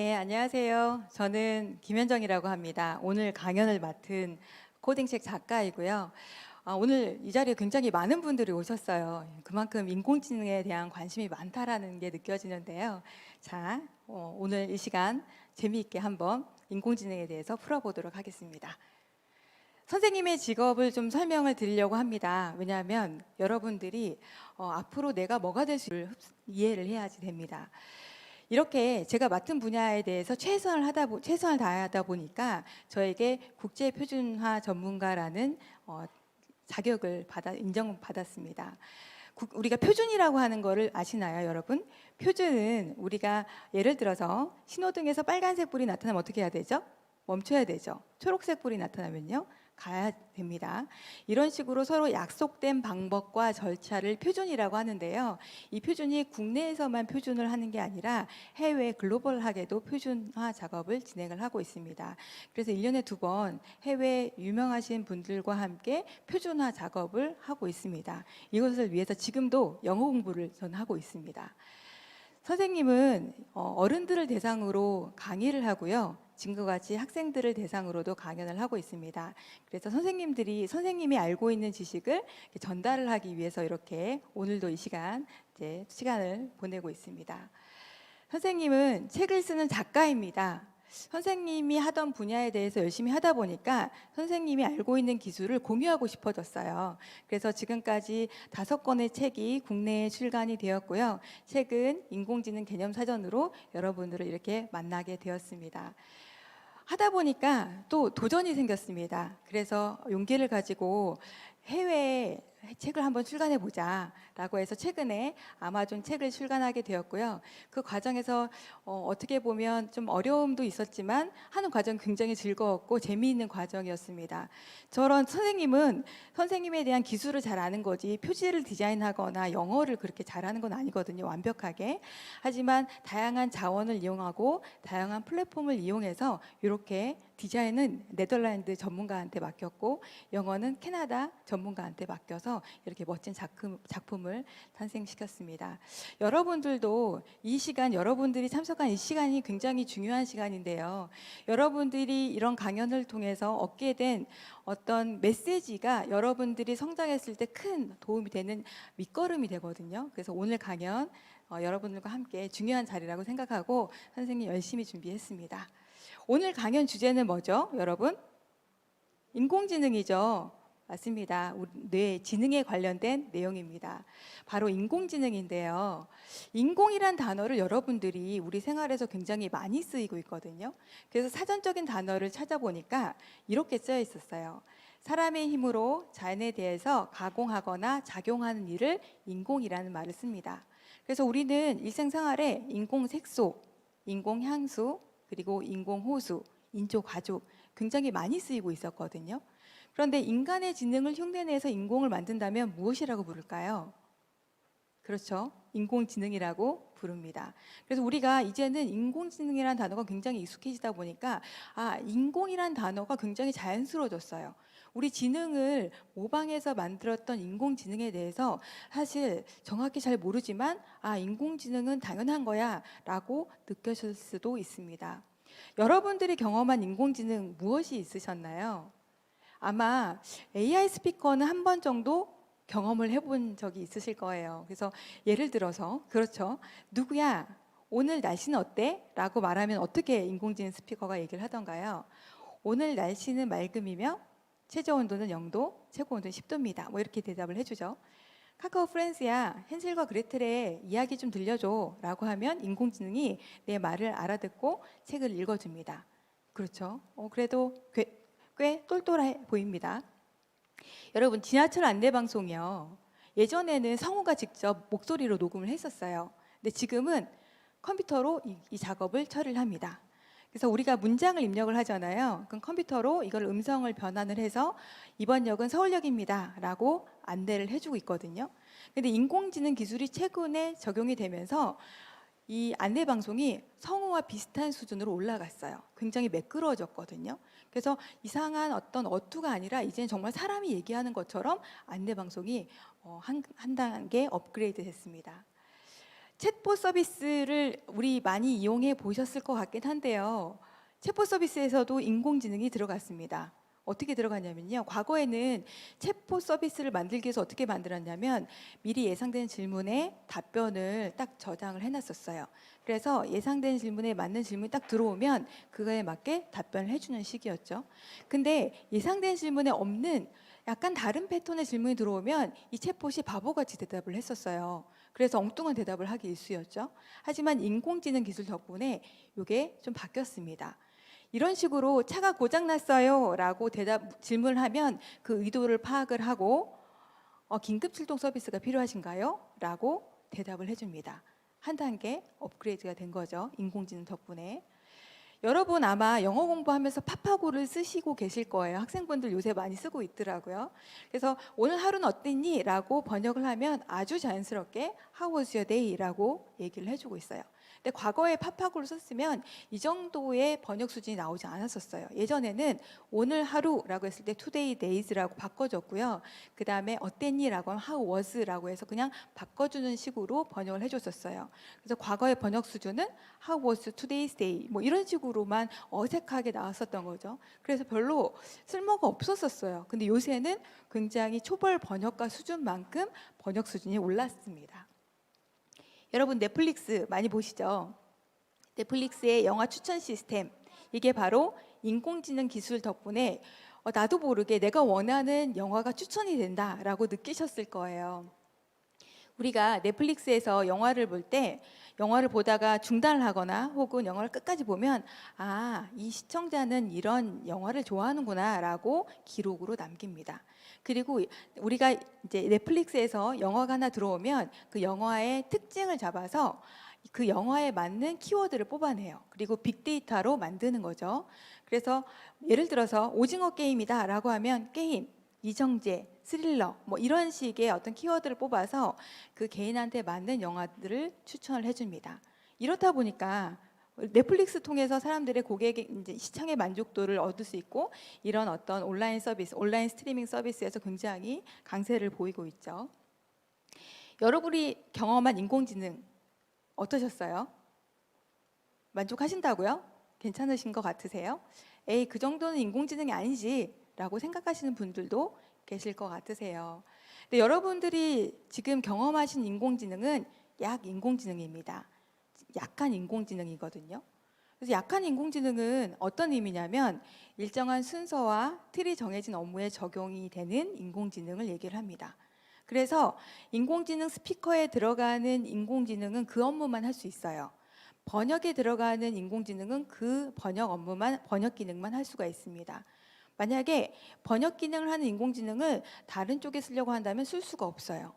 네, 안녕하세요. 저는 김현정이라고 합니다. 오늘 강연을 맡은 코딩책 작가이고요. 오늘 이 자리에 굉장히 많은 분들이 오셨어요. 그만큼 인공지능에 대한 관심이 많다라는 게 느껴지는데요. 자, 오늘 이 시간 재미있게 한번 인공지능에 대해서 풀어보도록 하겠습니다. 선생님의 직업을 좀 설명을 드리려고 합니다. 왜냐하면 여러분들이 앞으로 내가 뭐가 될 수 있을지 이해를 해야지 됩니다. 이렇게 제가 맡은 분야에 대해서 최선을 다하다 보니까 저에게 국제 표준화 전문가라는 자격을 인정받았습니다. 우리가 표준이라고 하는 거를 아시나요, 여러분? 표준은 우리가 예를 들어서 신호등에서 빨간색 불이 나타나면 어떻게 해야 되죠? 멈춰야 되죠. 초록색 불이 나타나면요, 가야 됩니다. 이런 식으로 서로 약속된 방법과 절차를 표준이라고 하는데요. 이 표준이 국내에서만 표준을 하는 게 아니라 해외 글로벌하게도 표준화 작업을 진행을 하고 있습니다. 그래서 1년에 2번 해외 유명하신 분들과 함께 표준화 작업을 하고 있습니다. 이것을 위해서 지금도 영어 공부를 저는 하고 있습니다. 선생님은 어른들을 대상으로 강의를 하고요. 지금과 같이 학생들을 대상으로도 강연을 하고 있습니다. 그래서 선생님이 알고 있는 지식을 전달을 하기 위해서 이렇게 오늘도 이 시간을 보내고 있습니다. 선생님은 책을 쓰는 작가입니다. 선생님이 하던 분야에 대해서 열심히 하다 보니까 선생님이 알고 있는 기술을 공유하고 싶어졌어요. 그래서 지금까지 5권의 책이 국내에 출간이 되었고요. 책은 인공지능 개념 사전으로 여러분들을 이렇게 만나게 되었습니다. 하다 보니까 또 도전이 생겼습니다. 그래서 용기를 가지고 해외에 책을 한번 출간해 보자 라고 해서 최근에 아마존 책을 출간하게 되었고요. 그 과정에서 어떻게 보면 좀 어려움도 있었지만 하는 과정이 굉장히 즐거웠고 재미있는 과정이었습니다. 저런 선생님은 선생님에 대한 기술을 잘 아는 거지 표지를 디자인하거나 영어를 그렇게 잘하는 건 아니거든요, 완벽하게. 하지만 다양한 자원을 이용하고 다양한 플랫폼을 이용해서 이렇게 디자인은 네덜란드 전문가한테 맡겼고 영어는 캐나다 전문가한테 맡겨서 이렇게 멋진 작품을 탄생시켰습니다. 여러분들도 여러분들이 참석한 이 시간이 굉장히 중요한 시간인데요. 여러분들이 이런 강연을 통해서 얻게 된 어떤 메시지가 여러분들이 성장했을 때 큰 도움이 되는 밑거름이 되거든요. 그래서 오늘 강연 여러분들과 함께 중요한 자리라고 생각하고 선생님 열심히 준비했습니다. 오늘 강연 주제는 뭐죠, 여러분? 인공지능이죠. 맞습니다. 우리 뇌 지능에 관련된 내용입니다. 바로 인공지능인데요. 인공이란 단어를 여러분들이 우리 생활에서 굉장히 많이 쓰이고 있거든요. 그래서 사전적인 단어를 찾아보니까 이렇게 쓰여 있었어요. 사람의 힘으로 자연에 대해서 가공하거나 작용하는 일을 인공이라는 말을 씁니다. 그래서 우리는 일생생활에 인공색소, 인공향수, 그리고 인공호수, 인조가죽 굉장히 많이 쓰이고 있었거든요. 그런데 인간의 지능을 흉내내서 인공을 만든다면 무엇이라고 부를까요? 그렇죠. 인공지능이라고 부릅니다. 그래서 우리가 이제는 인공지능이라는 단어가 굉장히 익숙해지다 보니까 인공이라는 단어가 굉장히 자연스러워졌어요. 우리 지능을 모방해서 만들었던 인공지능에 대해서 사실 정확히 잘 모르지만 인공지능은 당연한 거야 라고 느껴질 수도 있습니다. 여러분들이 경험한 인공지능 무엇이 있으셨나요? 아마 AI 스피커는 한 번 정도 경험을 해본 적이 있으실 거예요. 그래서 예를 들어서 그렇죠. 누구야? 오늘 날씨는 어때? 라고 말하면 어떻게 인공지능 스피커가 얘기를 하던가요? 오늘 날씨는 맑음이며 최저 온도는 0도, 최고 온도는 10도입니다. 뭐 이렇게 대답을 해주죠. 카카오 프렌즈야, 헨젤과 그레텔의 이야기 좀 들려줘 라고 하면 인공지능이 내 말을 알아듣고 책을 읽어줍니다. 그렇죠. 그래도 꽤 똘똘해 보입니다. 여러분, 지하철 안내방송이요. 예전에는 성우가 직접 목소리로 녹음을 했었어요. 근데 지금은 컴퓨터로 이 작업을 처리를 합니다. 그래서 우리가 문장을 입력을 하잖아요. 그럼 컴퓨터로 이걸 음성을 변환을 해서 이번 역은 서울역입니다 라고 안내를 해주고 있거든요. 근데 인공지능 기술이 최근에 적용이 되면서 이 안내 방송이 성우와 비슷한 수준으로 올라갔어요. 굉장히 매끄러워졌거든요. 그래서 이상한 어떤 어투가 아니라 이제는 정말 사람이 얘기하는 것처럼 안내 방송이 한 단계 업그레이드 됐습니다. 챗봇 서비스를 우리 많이 이용해 보셨을 것 같긴 한데요. 챗봇 서비스에서도 인공지능이 들어갔습니다. 어떻게 들어갔냐면요. 과거에는 챗봇 서비스를 만들기 위해서 어떻게 만들었냐면 미리 예상된 질문에 답변을 딱 저장을 해놨었어요. 그래서 예상된 질문에 맞는 질문이 딱 들어오면 그거에 맞게 답변을 해주는 식이었죠. 근데 예상된 질문에 없는 약간 다른 패턴의 질문이 들어오면 이 챗봇이 바보같이 대답을 했었어요. 그래서 엉뚱한 대답을 하기 일쑤였죠. 하지만 인공지능 기술 덕분에 이게 좀 바뀌었습니다. 이런 식으로 차가 고장났어요 라고 질문을 하면 그 의도를 파악을 하고 긴급 출동 서비스가 필요하신가요? 라고 대답을 해줍니다. 한 단계 업그레이드가 된 거죠. 인공지능 덕분에. 여러분 아마 영어 공부하면서 파파고를 쓰시고 계실 거예요. 학생분들 요새 많이 쓰고 있더라고요. 그래서 오늘 하루는 어땠니? 라고 번역을 하면 아주 자연스럽게 How was your day? 라고 얘기를 해주고 있어요. 근데 과거에 파파고를 썼으면 이 정도의 번역 수준이 나오지 않았었어요. 예전에는 오늘 하루라고 했을 때 today days라고 바꿔줬고요. 그 다음에 어땠니? 라고 하면 how was라고 해서 그냥 바꿔주는 식으로 번역을 해줬었어요. 그래서 과거의 번역 수준은 how was today's day 뭐 이런 식으로만 어색하게 나왔었던 거죠. 그래서 별로 쓸모가 없었었어요. 근데 요새는 굉장히 초벌 번역가 수준만큼 번역 수준이 올랐습니다. 여러분 넷플릭스 많이 보시죠? 넷플릭스의 영화 추천 시스템, 이게 바로 인공지능 기술 덕분에 나도 모르게 내가 원하는 영화가 추천이 된다라고 느끼셨을 거예요. 우리가 넷플릭스에서 영화를 볼 때 영화를 보다가 중단을 하거나 혹은 영화를 끝까지 보면 이 시청자는 이런 영화를 좋아하는구나 라고 기록으로 남깁니다. 그리고 우리가 이제 넷플릭스에서 영화가 하나 들어오면 그 영화의 특징을 잡아서 그 영화에 맞는 키워드를 뽑아내요. 그리고 빅데이터로 만드는 거죠. 그래서 예를 들어서 오징어 게임이다 라고 하면 게임, 이정재, 스릴러 뭐 이런 식의 어떤 키워드를 뽑아서 그 개인한테 맞는 영화들을 추천을 해줍니다. 이렇다 보니까 넷플릭스 통해서 사람들의 고객의 이제 시청의 만족도를 얻을 수 있고 이런 어떤 온라인 서비스, 온라인 스트리밍 서비스에서 굉장히 강세를 보이고 있죠. 여러분이 경험한 인공지능 어떠셨어요? 만족하신다고요? 괜찮으신 것 같으세요? 에이, 그 정도는 인공지능이 아니지 라고 생각하시는 분들도 계실 것 같으세요. 근데 여러분들이 지금 경험하신 인공지능은 약 인공지능입니다. 약한 인공지능이거든요. 그래서 약한 인공지능은 어떤 의미냐면 일정한 순서와 틀이 정해진 업무에 적용이 되는 인공지능을 얘기를 합니다. 그래서 인공지능 스피커에 들어가는 인공지능은 그 업무만 할 수 있어요. 번역에 들어가는 인공지능은 그 번역 기능만 할 수가 있습니다. 만약에 번역 기능을 하는 인공지능을 다른 쪽에 쓰려고 한다면 쓸 수가 없어요.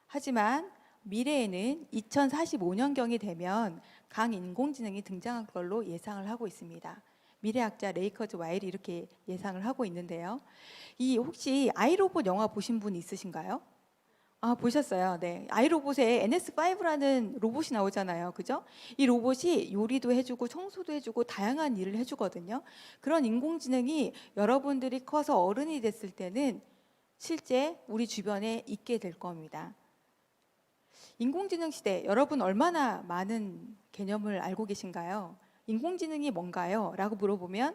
하지만 미래에는 2045년경이 되면 강인공지능이 등장할 걸로 예상을 하고 있습니다. 미래학자 레이커즈 와일이 이렇게 예상을 하고 있는데요. 혹시 아이로봇 영화 보신 분 있으신가요? 보셨어요. 네. 아이로봇에 NS5라는 로봇이 나오잖아요. 그죠? 이 로봇이 요리도 해주고 청소도 해주고 다양한 일을 해주거든요. 그런 인공지능이 여러분들이 커서 어른이 됐을 때는 실제 우리 주변에 있게 될 겁니다. 인공지능 시대, 여러분 얼마나 많은 개념을 알고 계신가요? 인공지능이 뭔가요? 라고 물어보면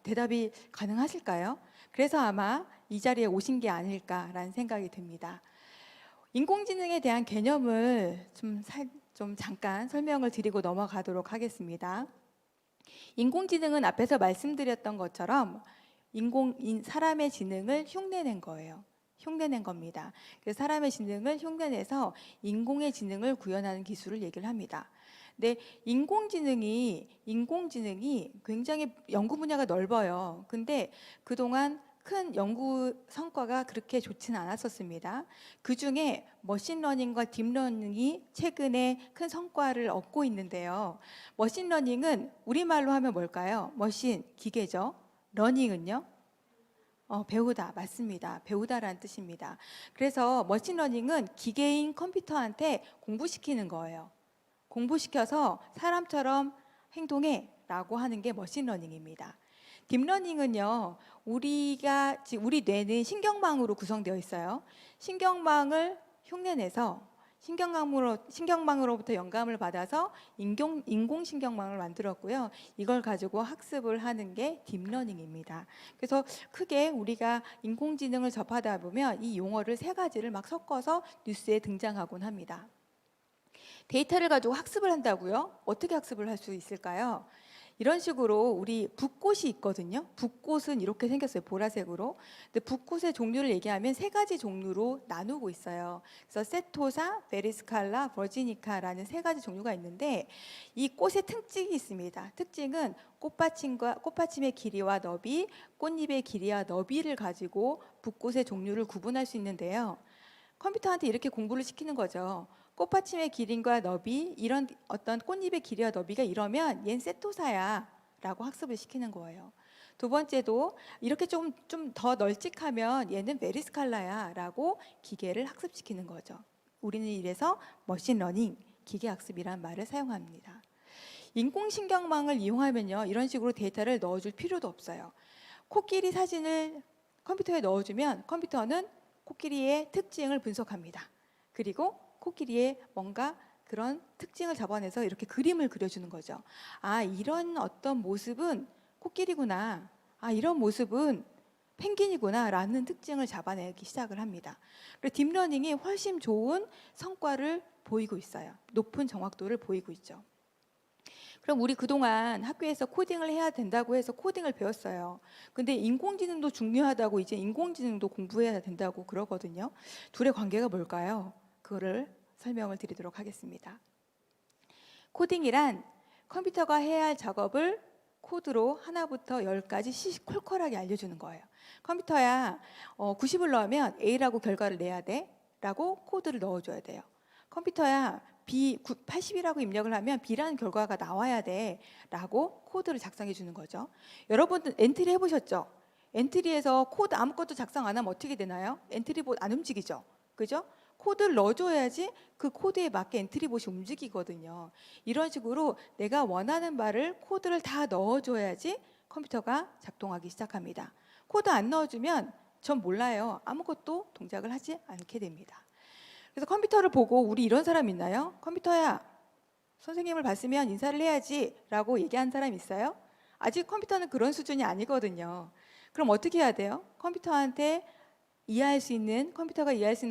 대답이 가능하실까요? 그래서 아마 이 자리에 오신 게 아닐까라는 생각이 듭니다. 인공지능에 대한 개념을 좀 잠깐 설명을 드리고 넘어가도록 하겠습니다. 인공지능은 앞에서 말씀드렸던 것처럼 사람의 지능을 흉내낸 거예요. 흉내낸 겁니다. 그래서 사람의 지능을 흉내내서 인공의 지능을 구현하는 기술을 얘기를 합니다. 근데 인공지능이 굉장히 연구 분야가 넓어요. 근데 그동안 큰 연구 성과가 그렇게 좋지는 않았었습니다. 그 중에 머신러닝과 딥러닝이 최근에 큰 성과를 얻고 있는데요. 머신러닝은 우리말로 하면 뭘까요? 머신, 기계죠. 러닝은요? 배우다, 맞습니다. 배우다라는 뜻입니다. 그래서 머신러닝은 기계인 컴퓨터한테 공부시키는 거예요. 공부시켜서 사람처럼 행동해 라고 하는 게 머신러닝입니다. 딥러닝은요, 우리 뇌는 신경망으로 구성되어 있어요. 신경망을 흉내내서 신경망으로부터 영감을 받아서 인공신경망을 만들었고요. 이걸 가지고 학습을 하는 게 딥러닝입니다. 그래서 크게 우리가 인공지능을 접하다 보면 이 용어를 세 가지를 막 섞어서 뉴스에 등장하곤 합니다. 데이터를 가지고 학습을 한다고요? 어떻게 학습을 할 수 있을까요? 이런 식으로 우리 붓꽃이 있거든요. 붓꽃은 이렇게 생겼어요. 보라색으로. 근데 붓꽃의 종류를 얘기하면 세 가지 종류로 나누고 있어요. 그래서 세토사, 베리스칼라, 버지니카라는 세 가지 종류가 있는데 이 꽃의 특징이 있습니다. 특징은 꽃받침의 길이와 너비, 꽃잎의 길이와 너비를 가지고 붓꽃의 종류를 구분할 수 있는데요. 컴퓨터한테 이렇게 공부를 시키는 거죠. 꽃받침의 길이와 너비, 이런 어떤 꽃잎의 길이와 너비가 이러면 얜 세토사야 라고 학습을 시키는 거예요. 두 번째도 이렇게 좀 더 널찍하면 얘는 베리스칼라야 라고 기계를 학습시키는 거죠. 우리는 이래서 머신러닝, 기계학습이란 말을 사용합니다. 인공신경망을 이용하면요, 이런 식으로 데이터를 넣어줄 필요도 없어요. 코끼리 사진을 컴퓨터에 넣어주면 컴퓨터는 코끼리의 특징을 분석합니다. 그리고 코끼리의 뭔가 그런 특징을 잡아내서 이렇게 그림을 그려주는 거죠. 아, 이런 어떤 모습은 코끼리구나. 아, 이런 모습은 펭귄이구나 라는 특징을 잡아내기 시작을 합니다. 그리고 딥러닝이 훨씬 좋은 성과를 보이고 있어요. 높은 정확도를 보이고 있죠. 그럼 우리 그동안 학교에서 코딩을 해야 된다고 해서 코딩을 배웠어요. 근데 인공지능도 중요하다고 이제 인공지능도 공부해야 된다고 그러거든요. 둘의 관계가 뭘까요? 그거를 설명을 드리도록 하겠습니다. 코딩이란 컴퓨터가 해야 할 작업을 코드로 하나부터 10까지 시시콜콜하게 알려주는 거예요. 컴퓨터야 90을 넣으면 A라고 결과를 내야 돼 라고 코드를 넣어줘야 돼요. 컴퓨터야 B 80이라고 입력을 하면 B라는 결과가 나와야 돼 라고 코드를 작성해 주는 거죠. 여러분들 엔트리 해보셨죠? 엔트리에서 코드 아무것도 작성 안 하면 어떻게 되나요? 엔트리봇 안 움직이죠. 그죠? 코드를 넣어줘야지 그 코드에 맞게 엔트리봇이 움직이거든요. 이런 식으로 내가 원하는 바를 코드를 다 넣어줘야지 컴퓨터가 작동하기 시작합니다. 코드 안 넣어주면 전 몰라요. 아무것도 동작을 하지 않게 됩니다. 그래서 컴퓨터를 보고 우리 이런 사람 있나요? 컴퓨터야, 선생님을 봤으면 인사를 해야지 라고 얘기한 사람 있어요? 아직 컴퓨터는 그런 수준이 아니거든요. 그럼 어떻게 해야 돼요? 컴퓨터가 이해할 수 있는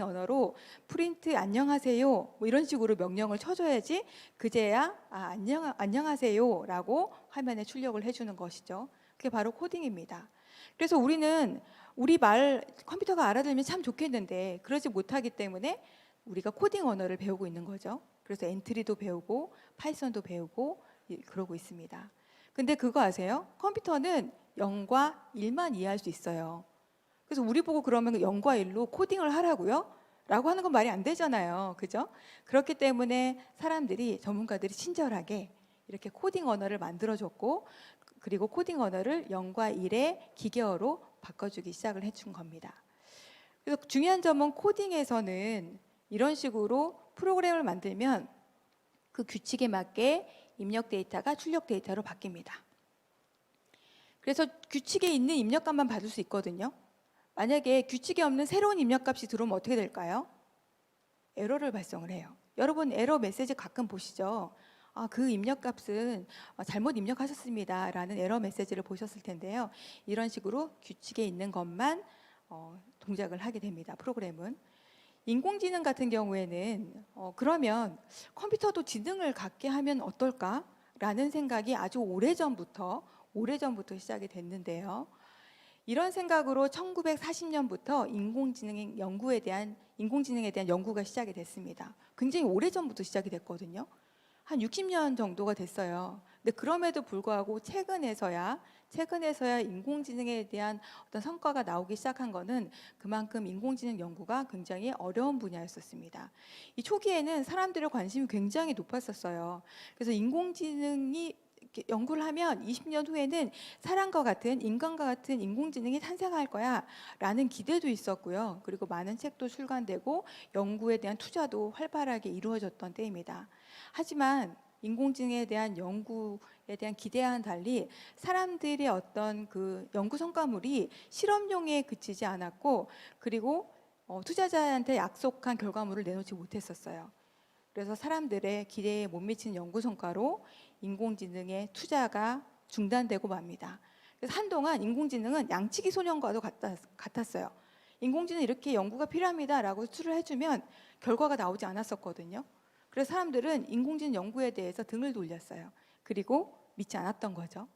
언어로 프린트 안녕하세요 뭐 이런 식으로 명령을 쳐줘야지 그제야 안녕하세요 라고 화면에 출력을 해주는 것이죠. 그게 바로 코딩입니다. 그래서 우리는 우리 말 컴퓨터가 알아들으면 참 좋겠는데 그러지 못하기 때문에 우리가 코딩 언어를 배우고 있는 거죠. 그래서 엔트리도 배우고 파이썬도 배우고 그러고 있습니다. 근데 그거 아세요? 컴퓨터는 0과 1만 이해할 수 있어요. 그래서 우리 보고 그러면 0과 1로 코딩을 하라고요? 라고 하는 건 말이 안 되잖아요. 그죠? 그렇기 때문에 전문가들이 친절하게 이렇게 코딩 언어를 만들어줬고 그리고 코딩 언어를 0과 1의 기계어로 바꿔주기 시작을 해준 겁니다. 그래서 중요한 점은 코딩에서는 이런 식으로 프로그램을 만들면 그 규칙에 맞게 입력 데이터가 출력 데이터로 바뀝니다. 그래서 규칙에 있는 입력값만 받을 수 있거든요. 만약에 규칙에 없는 새로운 입력값이 들어오면 어떻게 될까요? 에러를 발송을 해요. 여러분 에러 메시지 가끔 보시죠? 그 입력값은 잘못 입력하셨습니다 라는 에러 메시지를 보셨을 텐데요. 이런 식으로 규칙에 있는 것만 동작을 하게 됩니다. 프로그램은. 인공지능 같은 경우에는 그러면 컴퓨터도 지능을 갖게 하면 어떨까? 라는 생각이 아주 오래전부터 시작이 됐는데요. 이런 생각으로 1940년부터 인공지능에 대한 연구가 시작이 됐습니다. 굉장히 오래전부터 시작이 됐거든요. 한 60년 정도가 됐어요. 근데 그럼에도 불구하고 최근에서야 인공지능에 대한 어떤 성과가 나오기 시작한 거는 그만큼 인공지능 연구가 굉장히 어려운 분야였었습니다. 이 초기에는 사람들의 관심이 굉장히 높았었어요. 그래서 인공지능이 연구를 하면 20년 후에는 인간과 같은 인공지능이 탄생할 거야 라는 기대도 있었고요. 그리고 많은 책도 출간되고 연구에 대한 투자도 활발하게 이루어졌던 때입니다. 하지만 인공지능에 대한 연구에 대한 기대와는 달리 사람들의 어떤 그 연구 성과물이 실험용에 그치지 않았고 그리고 투자자한테 약속한 결과물을 내놓지 못했었어요. 그래서 사람들의 기대에 못 미치는 연구 성과로 인공지능의 투자가 중단되고 맙니다. 그래서 한동안 인공지능은 양치기 소년과도 같았어요. 인공지능 이렇게 연구가 필요합니다라고 수출을 해주면 결과가 나오지 않았었거든요. 그래서 사람들은 인공지능 연구에 대해서 등을 돌렸어요. 그리고 믿지 않았던 거죠.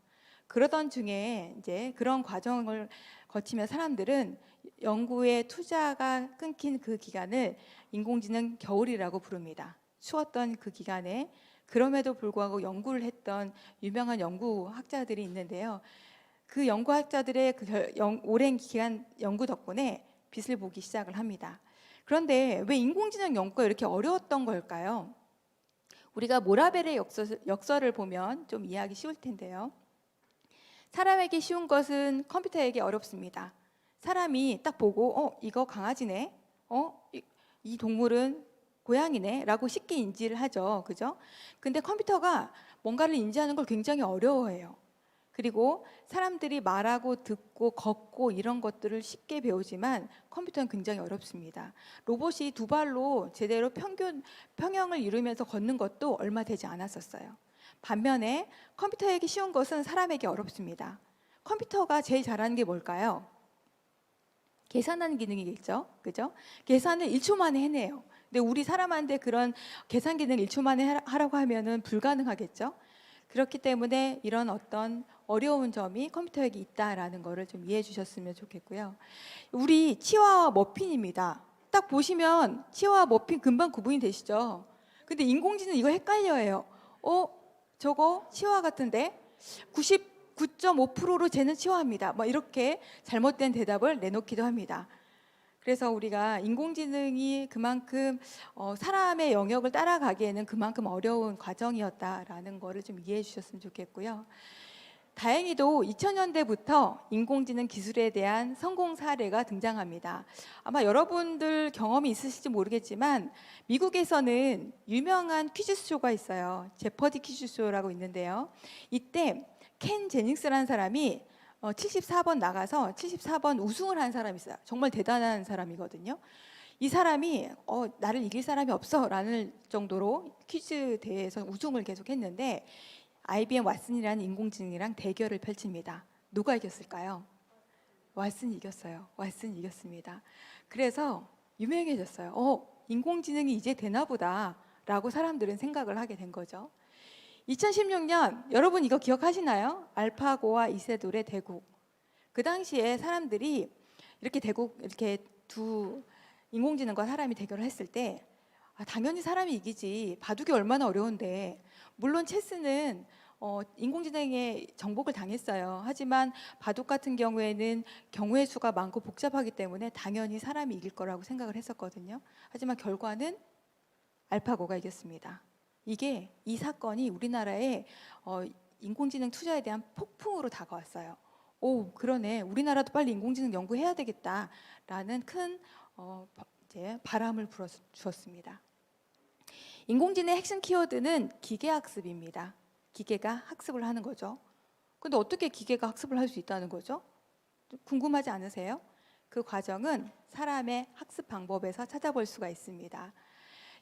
그러던 중에 이제 그런 과정을 거치며 사람들은 연구에 투자가 끊긴 그 기간을 인공지능 겨울이라고 부릅니다. 추웠던 그 기간에 그럼에도 불구하고 연구를 했던 유명한 연구학자들이 있는데요. 그 연구학자들의 오랜 기간 연구 덕분에 빛을 보기 시작을 합니다. 그런데 왜 인공지능 연구가 이렇게 어려웠던 걸까요? 우리가 모라벨의 역설을 보면 좀 이해하기 쉬울 텐데요. 사람에게 쉬운 것은 컴퓨터에게 어렵습니다. 사람이 딱 보고 이거 강아지네, 이 동물은 고양이네 라고 쉽게 인지를 하죠. 그죠? 근데 컴퓨터가 뭔가를 인지하는 걸 굉장히 어려워해요. 그리고 사람들이 말하고 듣고 걷고 이런 것들을 쉽게 배우지만 컴퓨터는 굉장히 어렵습니다. 로봇이 두 발로 제대로 평형을 이루면서 걷는 것도 얼마 되지 않았었어요. 반면에 컴퓨터에게 쉬운 것은 사람에게 어렵습니다. 컴퓨터가 제일 잘하는 게 뭘까요? 계산하는 기능이겠죠. 그죠? 계산을 1초 만에 해내요. 근데 우리 사람한테 그런 계산 기능 1초 만에 하라고 하면은 불가능하겠죠. 그렇기 때문에 이런 어떤 어려운 점이 컴퓨터에게 있다라는 거를 좀 이해해 주셨으면 좋겠고요. 우리 치와와 머핀입니다. 딱 보시면 치와와 머핀 금방 구분이 되시죠? 근데 인공지능 이거 헷갈려해요. 저거 치와 같은데 99.5%로 쟤는 치와입니다. 뭐 이렇게 잘못된 대답을 내놓기도 합니다. 그래서 우리가 인공지능이 그만큼 사람의 영역을 따라가기에는 그만큼 어려운 과정이었다라는 거를 좀 이해해 주셨으면 좋겠고요. 다행히도 2000년대부터 인공지능 기술에 대한 성공 사례가 등장합니다. 아마 여러분들 경험이 있으실지 모르겠지만 미국에서는 유명한 퀴즈쇼가 있어요. 제퍼디 퀴즈쇼라고 있는데요. 이때 켄 제닉스라는 사람이 74번 나가서 74번 우승을 한 사람이 있어요. 정말 대단한 사람이거든요. 이 사람이 나를 이길 사람이 없어 라는 정도로 퀴즈 대회에서 우승을 계속 했는데 IBM 왓슨이라는 인공지능이랑 대결을 펼칩니다. 누가 이겼을까요? 왓슨이 이겼어요. 왓슨이 이겼습니다. 그래서 유명해졌어요. 인공지능이 이제 되나 보다 라고 사람들은 생각을 하게 된 거죠. 2016년 여러분 이거 기억하시나요? 알파고와 이세돌의 대국. 그 당시에 사람들이 이렇게 두 인공지능과 사람이 대결을 했을 때 당연히 사람이 이기지. 바둑이 얼마나 어려운데. 물론 체스는 인공지능에 정복을 당했어요. 하지만 바둑 같은 경우에는 경우의 수가 많고 복잡하기 때문에 당연히 사람이 이길 거라고 생각을 했었거든요. 하지만 결과는 알파고가 이겼습니다. 이 사건이 우리나라에 인공지능 투자에 대한 폭풍으로 다가왔어요. 그러네. 우리나라도 빨리 인공지능 연구해야 되겠다라는 큰 바람을 불어주었습니다. 인공지능의 핵심 키워드는 기계학습입니다. 기계가 학습을 하는 거죠. 근데 어떻게 기계가 학습을 할 수 있다는 거죠? 궁금하지 않으세요? 그 과정은 사람의 학습 방법에서 찾아볼 수가 있습니다.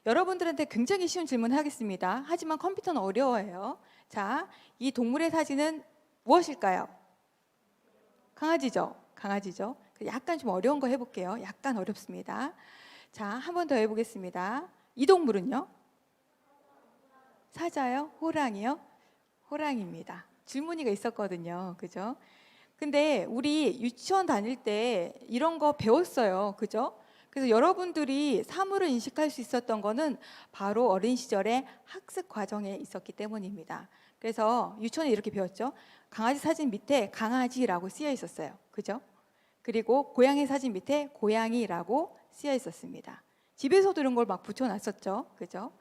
여러분들한테 굉장히 쉬운 질문을 하겠습니다. 하지만 컴퓨터는 어려워요. 자, 이 동물의 사진은 무엇일까요? 강아지죠? 강아지죠? 약간 좀 어려운 거 해볼게요. 약간 어렵습니다. 자, 한 번 더 해보겠습니다. 이 동물은요? 사자요? 호랑이요? 호랑이입니다. 줄무늬가 있었거든요. 그죠? 근데 우리 유치원 다닐 때 이런 거 배웠어요. 그죠? 그래서 여러분들이 사물을 인식할 수 있었던 거는 바로 어린 시절의 학습 과정에 있었기 때문입니다. 그래서 유치원에 이렇게 배웠죠. 강아지 사진 밑에 강아지라고 쓰여 있었어요. 그죠? 그리고 고양이 사진 밑에 고양이라고 쓰여 있었습니다. 집에서도 이런 걸 막 붙여놨었죠. 그죠?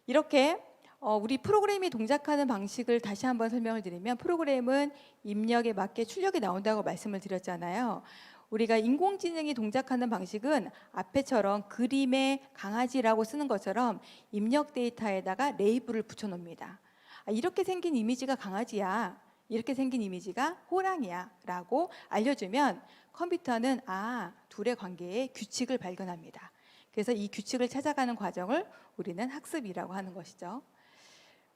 이렇게 우리 프로그램이 동작하는 방식을 다시 한번 설명을 드리면 프로그램은 입력에 맞게 출력이 나온다고 말씀을 드렸잖아요. 우리가 인공지능이 동작하는 방식은 앞에처럼 그림에 강아지라고 쓰는 것처럼 입력 데이터에다가 레이블을 붙여놓습니다. 이렇게 생긴 이미지가 강아지야. 이렇게 생긴 이미지가 호랑이야 라고 알려주면 컴퓨터는 둘의 관계에 규칙을 발견합니다. 그래서 이 규칙을 찾아가는 과정을 우리는 학습이라고 하는 것이죠.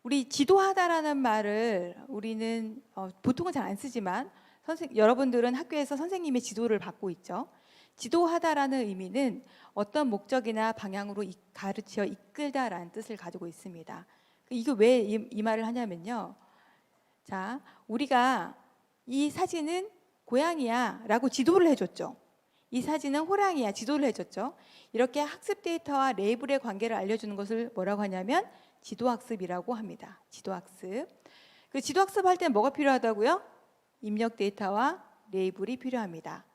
우리 지도하다라는 말을 우리는 보통은 잘 안 쓰지만 여러분들은 학교에서 선생님의 지도를 받고 있죠. 지도하다라는 의미는 어떤 목적이나 방향으로 가르쳐 이끌다라는 뜻을 가지고 있습니다. 이거 왜 이 말을 하냐면요. 자, 우리가 이 사진은 고양이야 라고 지도를 해줬죠. 이 사진은 호랑이야 지도를 해줬죠. 이렇게 학습 데이터와 레이블의 관계를 알려주는 것을 뭐라고 하냐면 지도학습이라고 합니다. 지도학습. 그 지도학습 할 때는 뭐가 필요하다고요? 입력 데이터와 레이블이 필요합니다.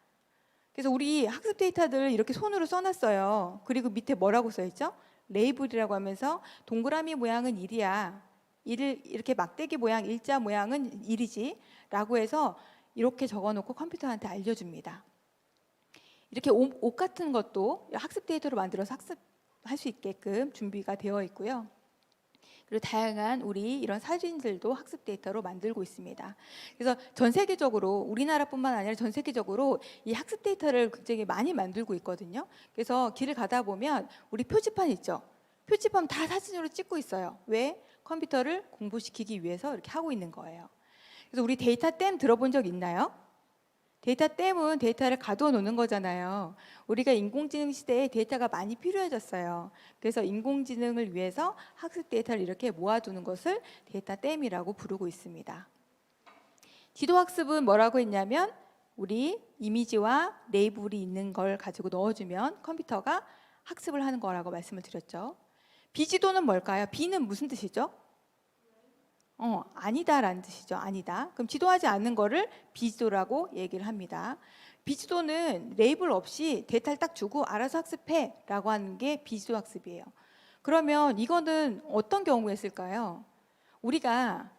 그래서 우리 학습 데이터들 이렇게 손으로 써놨어요. 그리고 밑에 뭐라고 써있죠? 레이블이라고 하면서 동그라미 모양은 1이야. 이렇게 막대기 모양, 일자 모양은 1이지. 라고 해서 이렇게 적어놓고 컴퓨터한테 알려줍니다. 이렇게 옷 같은 것도 학습 데이터로 만들어서 학습할 수 있게끔 준비가 되어 있고요. 그리고 다양한 우리 이런 사진들도 학습 데이터로 만들고 있습니다. 그래서 전 세계적으로 우리나라뿐만 아니라 전 세계적으로 이 학습 데이터를 굉장히 많이 만들고 있거든요. 그래서 길을 가다 보면 우리 표지판 있죠. 표지판 다 사진으로 찍고 있어요. 왜? 컴퓨터를 공부시키기 위해서 이렇게 하고 있는 거예요. 그래서 우리 데이터 댐 들어본 적 있나요? 데이터 댐은 데이터를 가두어 놓는 거잖아요. 우리가 인공지능 시대에 데이터가 많이 필요해졌어요. 그래서 인공지능을 위해서 학습 데이터를 이렇게 모아두는 것을 데이터 댐이라고 부르고 있습니다. 지도학습은 뭐라고 했냐면 우리 이미지와 레이블이 있는 걸 가지고 넣어주면 컴퓨터가 학습을 하는 거라고 말씀을 드렸죠. 비지도는 뭘까요? 비는 무슨 뜻이죠? 아니다라는 뜻이죠. 아니다. 그럼 지도하지 않는 거를 비지도라고 얘기를 합니다. 비지도는 레이블 없이 데이터를 딱 주고 알아서 학습해라고 하는 게 비지도 학습이에요. 그러면 이거는 어떤 경우에 쓸까요? 우리가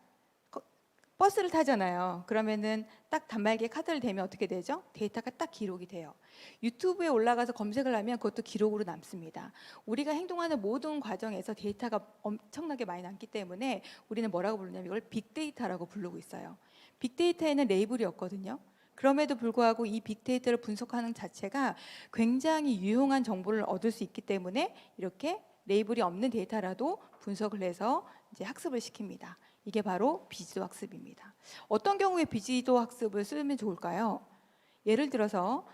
버스를 타잖아요. 그러면은 딱 단말기에 카드를 대면 어떻게 되죠? 데이터가 딱 기록이 돼요. 유튜브에 올라가서 검색을 하면 그것도 기록으로 남습니다. 우리가 행동하는 모든 과정에서 데이터가 엄청나게 많이 남기 때문에 우리는 뭐라고 부르냐면 이걸 빅데이터라고 부르고 있어요. 빅데이터에는 레이블이 없거든요. 그럼에도 불구하고 이 빅데이터를 분석하는 자체가 굉장히 유용한 정보를 얻을 수 있기 때문에 이렇게 레이블이 없는 데이터라도 분석을 해서 이제 학습을 시킵니다. 이게 바로 비지도 학습입니다. 어떤 경우에 비지도 학습을 쓰면 좋을까요? 예를 들어서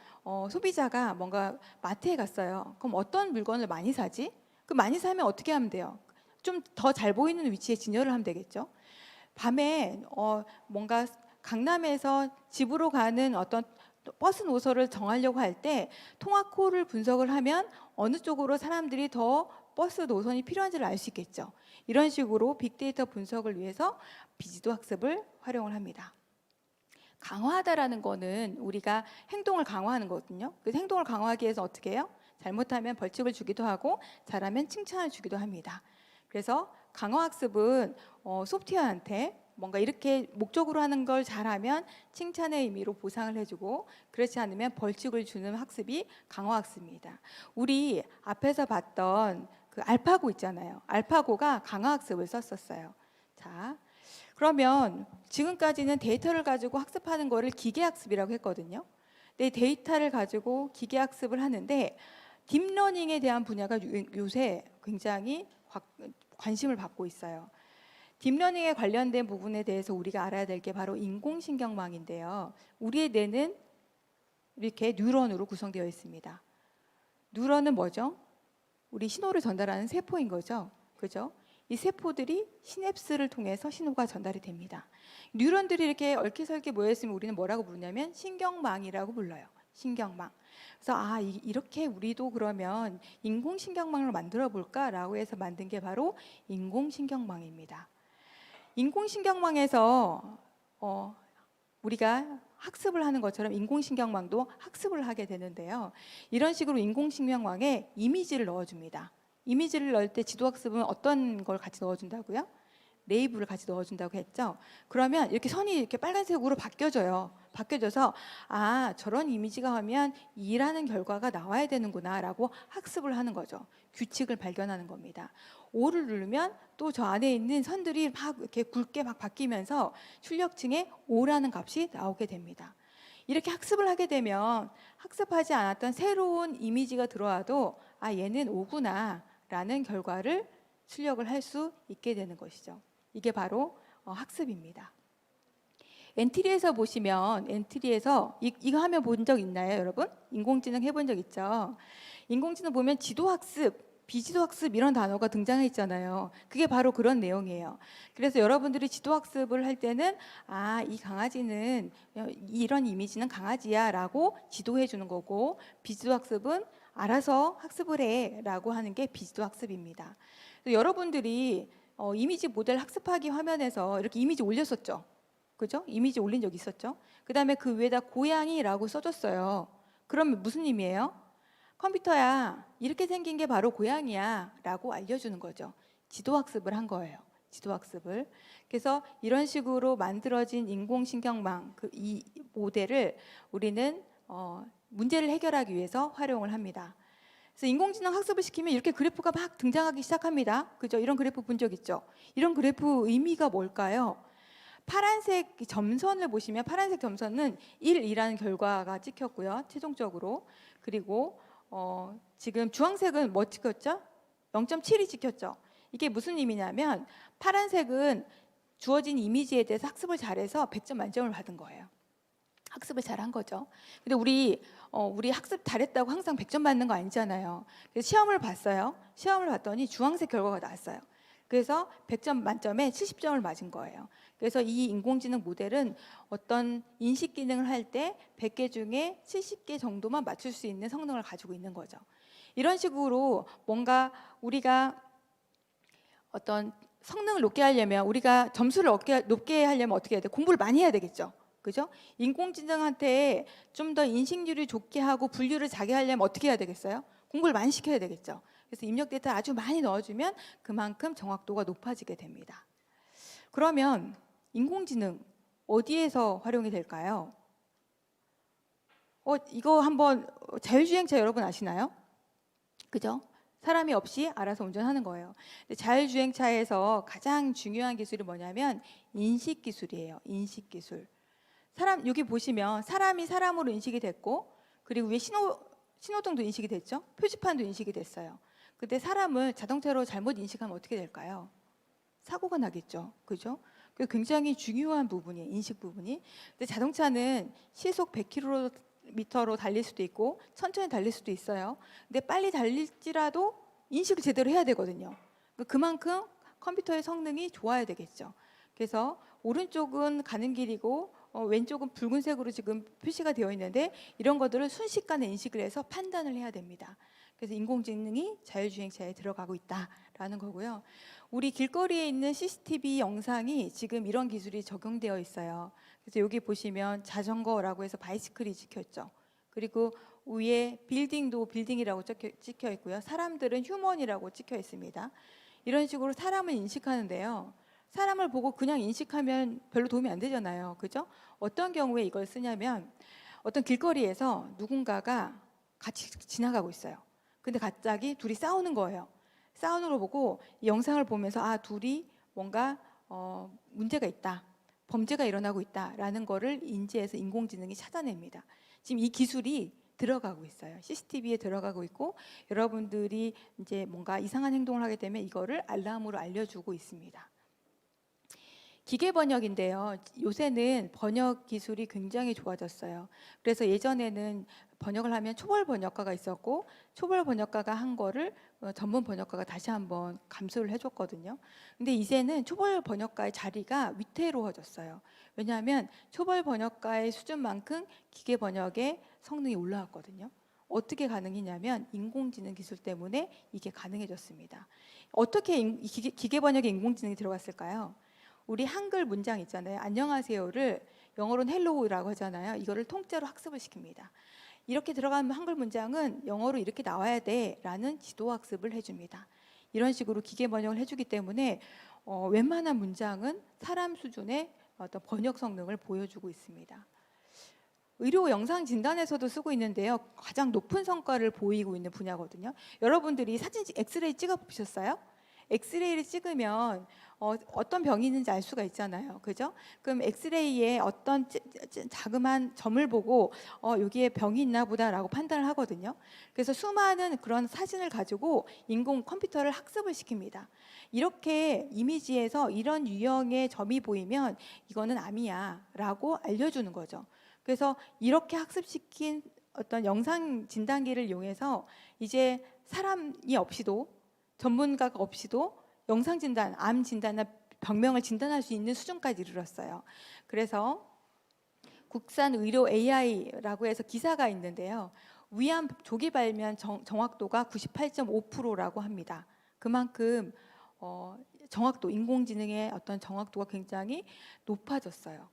소비자가 뭔가 마트에 갔어요. 그럼 어떤 물건을 많이 사지? 그 많이 사면 어떻게 하면 돼요? 좀 더 잘 보이는 위치에 진열을 하면 되겠죠. 밤에 뭔가 강남에서 집으로 가는 어떤 버스 노선을 정하려고 할 때 통학코를 분석을 하면 어느 쪽으로 사람들이 더 버스 노선이 필요한지를 알 수 있겠죠. 이런 식으로 빅데이터 분석을 위해서 비지도 학습을 활용을 합니다. 강화하다라는 거는 우리가 행동을 강화하는 거거든요. 그래서 행동을 강화하기 위해서 어떻게 해요? 잘못하면 벌칙을 주기도 하고 잘하면 칭찬을 주기도 합니다. 그래서 강화학습은 소프트웨어한테 뭔가 이렇게 목적으로 하는 걸 잘하면 칭찬의 의미로 보상을 해주고 그렇지 않으면 벌칙을 주는 학습이 강화학습입니다. 우리 앞에서 봤던 그 알파고 있잖아요. 알파고가 강화학습을 썼었어요. 자, 그러면 지금까지는 데이터를 가지고 학습하는 거를 기계학습이라고 했거든요. 근데 데이터를 가지고 기계학습을 하는데 딥러닝에 대한 분야가 요새 굉장히 관심을 받고 있어요. 딥러닝에 관련된 부분에 대해서 우리가 알아야 될 게 바로 인공신경망인데요. 우리의 뇌는 이렇게 뉴런으로 구성되어 있습니다. 뉴런은 뭐죠? 우리 신호를 전달하는 세포인 거죠. 그죠? 이 세포들이 시냅스를 통해서 신호가 전달이 됩니다. 뉴런들이 이렇게 얽히설키 모여있으면 우리는 뭐라고 부르냐면 신경망이라고 불러요. 신경망. 그래서 이렇게 우리도 그러면 인공신경망을 만들어 볼까라고 해서 만든 게 바로 인공신경망입니다. 인공신경망에서 우리가 학습을 하는 것처럼 인공신경망도 학습을 하게 되는데요. 이런 식으로 인공신경망에 이미지를 넣어줍니다. 이미지를 넣을 때 지도학습은 어떤 걸 같이 넣어준다고요? 레이블을 같이 넣어준다고 했죠. 그러면 이렇게 선이 이렇게 빨간색으로 바뀌어져요. 바뀌어져서 저런 이미지가 하면 이라는 결과가 나와야 되는구나라고 학습을 하는 거죠. 규칙을 발견하는 겁니다. O를 누르면 또 저 안에 있는 선들이 막 이렇게 굵게 막 바뀌면서 출력층에 O라는 값이 나오게 됩니다. 이렇게 학습을 하게 되면 학습하지 않았던 새로운 이미지가 들어와도 아, 얘는 5구나라는 결과를 출력을 할 수 있게 되는 것이죠. 이게 바로 학습입니다. 엔트리에서 보시면 엔트리에서 이거 하면 본 적 있나요, 여러분? 인공지능 해본 적 있죠? 인공지능 보면 지도학습, 비지도학습 이런 단어가 등장했잖아요. 그게 바로 그런 내용이에요. 그래서 여러분들이 지도학습을 할 때는 아, 이 강아지는 이런 이미지는 강아지야 라고 지도해 주는 거고, 비지도학습은 알아서 학습을 해 라고 하는 게 비지도학습입니다. 여러분들이 이미지 모델 학습하기 화면에서 이렇게 이미지 올렸었죠. 그죠? 이미지 올린 적 있었죠? 그 다음에 그 위에다 고양이라고 써줬어요. 그러면 무슨 의미예요? 컴퓨터야, 이렇게 생긴 게 바로 고양이야 라고 알려주는 거죠. 지도학습을 한 거예요. 지도학습을. 그래서 이런 식으로 만들어진 인공신경망, 이 모델을 우리는 문제를 해결하기 위해서 활용을 합니다. 그래서 인공지능 학습을 시키면 이렇게 그래프가 막 등장하기 시작합니다. 그죠? 이런 그래프 본 적 있죠? 이런 그래프 의미가 뭘까요? 파란색 점선을 보시면 파란색 점선은 1이라는 결과가 찍혔고요. 최종적으로. 그리고 지금 주황색은 뭐 찍혔죠? 0.7이 찍혔죠. 이게 무슨 의미냐면 파란색은 주어진 이미지에 대해서 학습을 잘해서 100점 만점을 받은 거예요. 학습을 잘한 거죠. 근데 우리 학습 잘했다고 항상 100점 받는 거 아니잖아요. 그래서 시험을 봤어요. 시험을 봤더니 주황색 결과가 나왔어요. 그래서 100점 만점에 70점을 맞은 거예요. 그래서 이 인공지능 모델은 어떤 인식 기능을 할 때 100개 중에 70개 정도만 맞출 수 있는 성능을 가지고 있는 거죠. 이런 식으로 뭔가 우리가 어떤 성능을 높게 하려면, 우리가 점수를 높게 하려면 어떻게 해야 돼? 공부를 많이 해야 되겠죠. 그죠? 인공지능한테 좀 더 인식률이 좋게 하고 분류를 잘게 하려면 어떻게 해야 되겠어요? 공부를 많이 시켜야 되겠죠. 그래서 입력 데이터 아주 많이 넣어주면 그만큼 정확도가 높아지게 됩니다. 그러면 인공지능 어디에서 활용이 될까요? 이거 한번 자율주행차 여러분 아시나요? 그죠? 사람이 없이 알아서 운전하는 거예요. 근데 자율주행차에서 가장 중요한 기술이 뭐냐면 인식 기술이에요. 인식 기술. 여기 보시면 사람이 사람으로 인식이 됐고, 그리고 위에 신호등도 인식이 됐죠? 표지판도 인식이 됐어요. 근데 사람을 자동차로 잘못 인식하면 어떻게 될까요? 사고가 나겠죠. 그죠? 그게 굉장히 중요한 부분이에요. 인식 부분이. 근데 자동차는 시속 100km로 달릴 수도 있고 천천히 달릴 수도 있어요. 근데 빨리 달릴지라도 인식을 제대로 해야 되거든요. 그만큼 컴퓨터의 성능이 좋아야 되겠죠. 그래서 오른쪽은 가는 길이고 왼쪽은 붉은색으로 지금 표시가 되어 있는데 이런 것들을 순식간에 인식을 해서 판단을 해야 됩니다. 그래서 인공지능이 자율주행차에 들어가고 있다라는 거고요. 우리 길거리에 있는 CCTV 영상이 지금 이런 기술이 적용되어 있어요. 그래서 여기 보시면 자전거라고 해서 바이시클이 찍혔죠. 그리고 위에 빌딩도 빌딩이라고 찍혀 있고요. 사람들은 휴먼이라고 찍혀 있습니다. 이런 식으로 사람을 인식하는데요. 사람을 보고 그냥 인식하면 별로 도움이 안 되잖아요. 그죠? 어떤 경우에 이걸 쓰냐면 어떤 길거리에서 누군가가 같이 지나가고 있어요. 근데 갑자기 둘이 싸우는 거예요. 싸우는 걸 보고 이 영상을 보면서 아, 둘이 뭔가 문제가 있다. 범죄가 일어나고 있다라는 거를 인지해서 인공지능이 찾아냅니다. 지금 이 기술이 들어가고 있어요. CCTV에 들어가고 있고 여러분들이 이제 뭔가 이상한 행동을 하게 되면 이거를 알람으로 알려주고 있습니다. 기계 번역인데요. 요새는 번역 기술이 굉장히 좋아졌어요. 그래서 예전에는 번역을 하면 초벌 번역가가 있었고 초벌 번역가가 한 거를 전문 번역가가 다시 한번 감수를 해줬거든요. 근데 이제는 초벌 번역가의 자리가 위태로워졌어요. 왜냐하면 초벌 번역가의 수준만큼 기계 번역의 성능이 올라왔거든요. 어떻게 가능이냐면 인공지능 기술 때문에 이게 가능해졌습니다. 어떻게 기계 번역에 인공지능이 들어갔을까요? 우리 한글 문장 있잖아요. 안녕하세요를 영어로는 헬로우라고 하잖아요. 이거를 통째로 학습을 시킵니다. 이렇게 들어가면 한글 문장은 영어로 이렇게 나와야 돼라는 지도 학습을 해줍니다. 이런 식으로 기계 번역을 해주기 때문에 웬만한 문장은 사람 수준의 어떤 번역 성능을 보여주고 있습니다. 의료 영상 진단에서도 쓰고 있는데요. 가장 높은 성과를 보이고 있는 분야거든요. 여러분들이 사진 엑스레이 찍어 보셨어요? 엑스레이를 찍으면 어떤 병이 있는지 알 수가 있잖아요. 그죠? 그럼 엑스레이에 어떤 자그마한 점을 보고 여기에 병이 있나 보다라고 판단을 하거든요. 그래서 수많은 그런 사진을 가지고 인공 컴퓨터를 학습을 시킵니다. 이렇게 이미지에서 이런 유형의 점이 보이면 이거는 암이야라고 알려주는 거죠. 그래서 이렇게 학습시킨 어떤 영상 진단기를 이용해서 이제 사람이 없이도 전문가가 없이도 영상 진단, 암 진단이나 병명을 진단할 수 있는 수준까지 이르렀어요. 그래서 국산 의료 AI라고 해서 기사가 있는데요. 위암 조기 발견 정확도가 98.5%라고 합니다. 그만큼 정확도, 인공지능의 어떤 정확도가 굉장히 높아졌어요.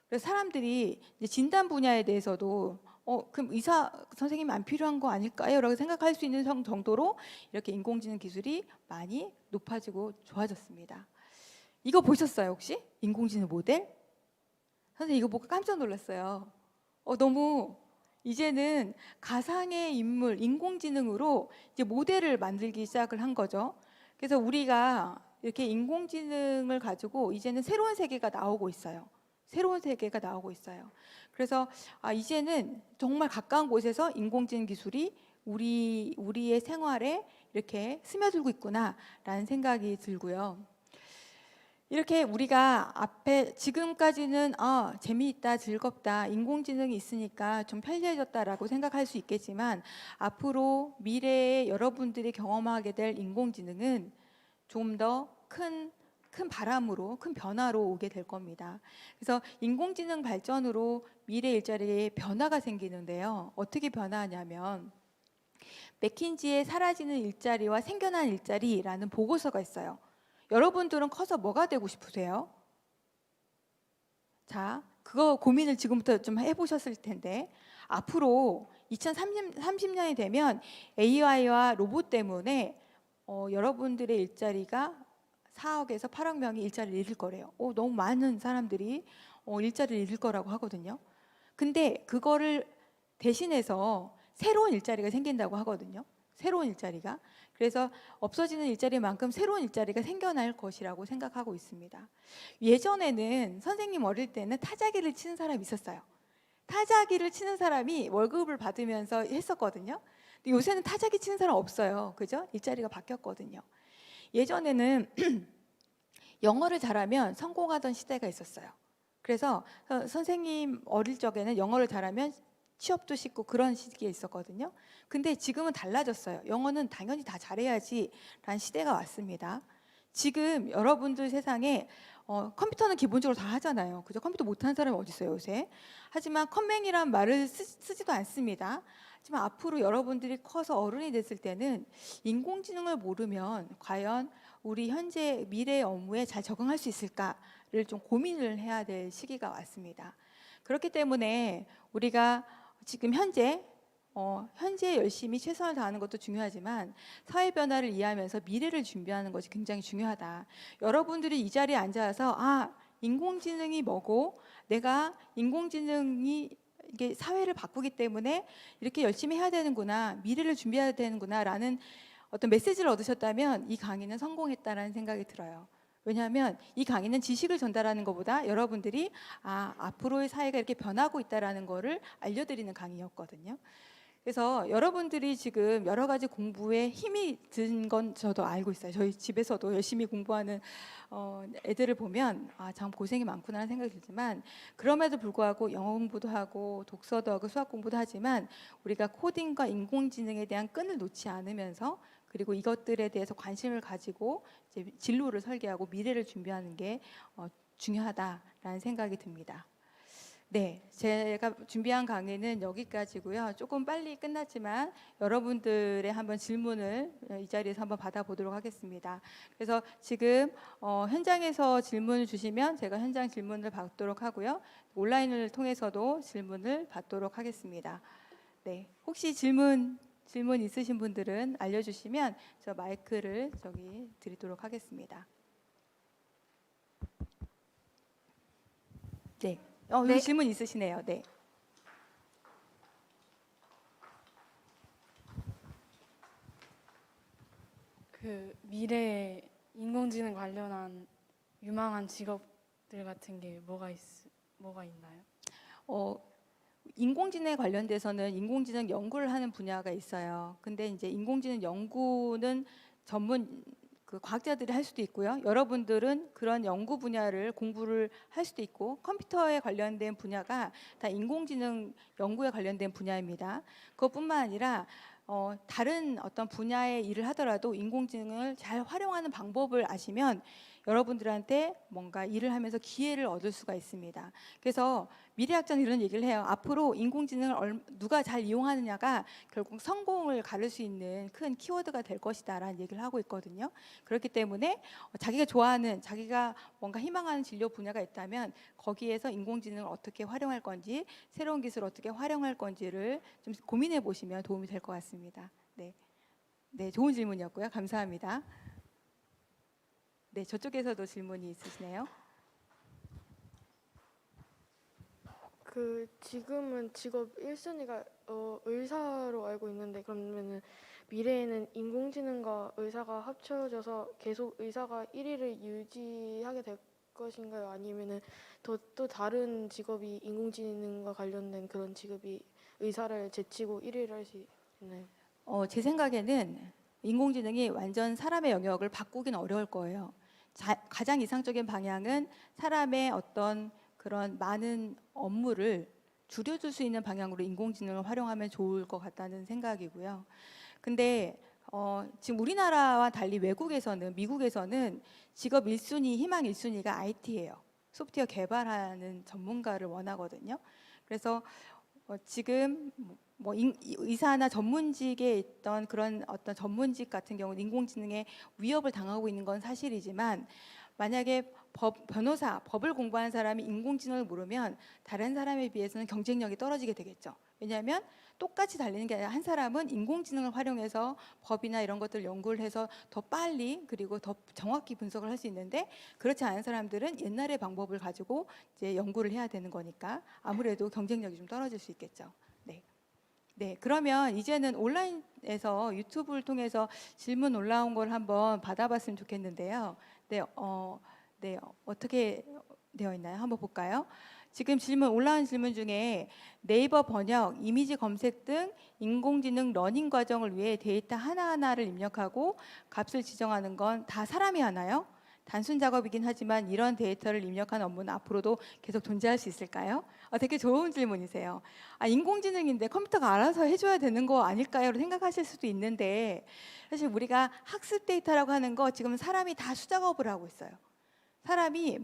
그래서 사람들이 이제 진단 분야에 대해서도 그럼 의사 선생님 안 필요한 거 아닐까요? 라고 생각할 수 있는 정도로 이렇게 인공지능 기술이 많이 높아지고 좋아졌습니다. 이거 보셨어요, 혹시? 인공지능 모델? 선생님 이거 보고 깜짝 놀랐어요. 너무 이제는 가상의 인물, 인공지능으로 이제 모델을 만들기 시작을 한 거죠. 그래서 우리가 이렇게 인공지능을 가지고 이제는 새로운 세계가 나오고 있어요. 새로운 세계가 나오고 있어요. 그래서 이제는 정말 가까운 곳에서 인공지능 기술이 우리의 생활에 이렇게 스며들고 있구나라는 생각이 들고요. 이렇게 우리가 앞에 지금까지는 재미있다, 즐겁다, 인공지능이 있으니까 좀 편리해졌다라고 생각할 수 있겠지만 앞으로 미래에 여러분들이 경험하게 될 인공지능은 좀 더 큰 바람으로, 큰 변화로 오게 될 겁니다. 그래서 인공지능 발전으로 미래 일자리에 변화가 생기는데요. 어떻게 변화하냐면 맥킨지의 사라지는 일자리와 생겨난 일자리라는 보고서가 있어요. 여러분들은 커서 뭐가 되고 싶으세요? 자, 그거 고민을 지금부터 좀 해보셨을 텐데 앞으로 2030년이 되면 AI와 로봇 때문에 여러분들의 일자리가 4억에서 8억 명이 일자리를 잃을 거래요. 너무 많은 사람들이 일자리를 잃을 거라고 하거든요. 근데 그거를 대신해서 새로운 일자리가 생긴다고 하거든요. 새로운 일자리가. 그래서 없어지는 일자리만큼 새로운 일자리가 생겨날 것이라고 생각하고 있습니다. 예전에는 선생님 어릴 때는 타자기를 치는 사람이 있었어요. 타자기를 치는 사람이 월급을 받으면서 했었거든요. 근데 요새는 타자기 치는 사람 없어요. 그죠? 일자리가 바뀌었거든요. 예전에는 영어를 잘하면 성공하던 시대가 있었어요. 그래서 선생님 어릴 적에는 영어를 잘하면 취업도 쉽고 그런 시기에 있었거든요. 근데 지금은 달라졌어요. 영어는 당연히 다 잘해야지 라는 시대가 왔습니다. 지금 여러분들 세상에 컴퓨터는 기본적으로 다 하잖아요. 그죠? 컴퓨터 못하는 사람이 어디 있어요, 요새? 하지만 컴맹이란 말을 쓰지도 않습니다. 하지만 앞으로 여러분들이 커서 어른이 됐을 때는 인공지능을 모르면 과연 우리 현재 미래의 업무에 잘 적응할 수 있을까를 좀 고민을 해야 될 시기가 왔습니다. 그렇기 때문에 우리가 지금 현재 열심히 최선을 다하는 것도 중요하지만 사회 변화를 이해하면서 미래를 준비하는 것이 굉장히 중요하다. 여러분들이 이 자리에 앉아서 인공지능이 뭐고 내가 인공지능이 이게 사회를 바꾸기 때문에 이렇게 열심히 해야 되는구나, 미래를 준비해야 되는구나라는 어떤 메시지를 얻으셨다면 이 강의는 성공했다라는 생각이 들어요. 왜냐하면 이 강의는 지식을 전달하는 것보다 여러분들이 앞으로의 사회가 이렇게 변하고 있다라는 것을 알려드리는 강의였거든요. 그래서 여러분들이 지금 여러 가지 공부에 힘이 든 건 저도 알고 있어요. 저희 집에서도 열심히 공부하는 애들을 보면 참 고생이 많구나 하는 생각이 들지만 그럼에도 불구하고 영어 공부도 하고 독서도 하고 수학 공부도 하지만 우리가 코딩과 인공지능에 대한 끈을 놓지 않으면서 그리고 이것들에 대해서 관심을 가지고 이제 진로를 설계하고 미래를 준비하는 게 중요하다라는 생각이 듭니다. 네, 제가 준비한 강의는 여기까지고요. 조금 빨리 끝났지만 여러분들의 한번 질문을 이 자리에서 한번 받아보도록 하겠습니다. 그래서 지금 현장에서 질문을 주시면 제가 현장 질문을 받도록 하고요. 온라인을 통해서도 질문을 받도록 하겠습니다. 네, 혹시 질문 있으신 분들은 알려주시면 저 마이크를 드리도록 하겠습니다. 네. 여기 질문 있으시네요. 네. 그 미래에 인공지능 관련한 유망한 직업들 같은 게 뭐가 있나요? 어, 인공지능에 관련돼서는 인공지능 연구를 하는 분야가 있어요. 근데 이제 인공지능 연구는 전문 그 과학자들이 할 수도 있고요. 여러분들은 그런 연구 분야를 공부를 할 수도 있고, 컴퓨터에 관련된 분야가 다 인공지능 연구에 관련된 분야입니다. 그것뿐만 아니라 다른 어떤 분야의 일을 하더라도 인공지능을 잘 활용하는 방법을 아시면 여러분들한테 뭔가 일을 하면서 기회를 얻을 수가 있습니다. 그래서 미래학자는 이런 얘기를 해요. 앞으로 인공지능을 누가 잘 이용하느냐가 결국 성공을 가를 수 있는 큰 키워드가 될 것이다라는 얘기를 하고 있거든요. 그렇기 때문에 자기가 좋아하는, 자기가 뭔가 희망하는 진료 분야가 있다면 거기에서 인공지능을 어떻게 활용할 건지, 새로운 기술을 어떻게 활용할 건지를 좀 고민해 보시면 도움이 될 것 같습니다. 네, 네, 좋은 질문이었고요. 감사합니다. 네, 저쪽에서도 질문이 있으시네요. 지금은 직업 1순위가 의사로 알고 있는데, 그러면은 미래에는 인공지능과 의사가 합쳐져서 계속 의사가 1위를 유지하게 될 것인가요? 아니면은 또 다른 직업이 인공지능과 관련된 그런 직업이 의사를 제치고 1위를 할 수 있나요? 제 생각에는 인공지능이 완전 사람의 영역을 바꾸긴 어려울 거예요. 가장 이상적인 방향은 사람의 어떤 그런 많은 업무를 줄여줄 수 있는 방향으로 인공지능을 활용하면 좋을 것 같다는 생각이고요. 근데 지금 우리나라와 달리 외국에서는, 미국에서는 직업 1순위, 희망 1순위가 IT예요. 소프트웨어 개발하는 전문가를 원하거든요. 그래서 지금 의사나 전문직에 있던 그런 어떤 전문직 같은 경우는 인공지능에 위협을 당하고 있는 건 사실이지만, 만약에 변호사, 법을 공부하는 사람이 인공지능을 모르면 다른 사람에 비해서는 경쟁력이 떨어지게 되겠죠. 왜냐하면 똑같이 달리는 게 아니라 한 사람은 인공지능을 활용해서 법이나 이런 것들을 연구를 해서 더 빨리 그리고 더 정확히 분석을 할 수 있는데, 그렇지 않은 사람들은 옛날의 방법을 가지고 이제 연구를 해야 되는 거니까 아무래도 경쟁력이 좀 떨어질 수 있겠죠. 네. 네, 그러면 이제는 온라인에서 유튜브를 통해서 질문 올라온 걸 한번 받아봤으면 좋겠는데요. 네, 네, 어떻게 되어 있나요? 한번 볼까요? 지금 올라온 질문 중에 네이버 번역, 이미지 검색 등 인공지능 러닝 과정을 위해 데이터 하나하나를 입력하고 값을 지정하는 건 다 사람이 하나요? 단순 작업이긴 하지만 이런 데이터를 입력하는 업무는 앞으로도 계속 존재할 수 있을까요? 되게 좋은 질문이세요. 인공지능인데 컴퓨터가 알아서 해줘야 되는 거 아닐까요? 생각하실 수도 있는데, 사실 우리가 학습 데이터라고 하는 거 지금 사람이 다 수작업을 하고 있어요. 사람이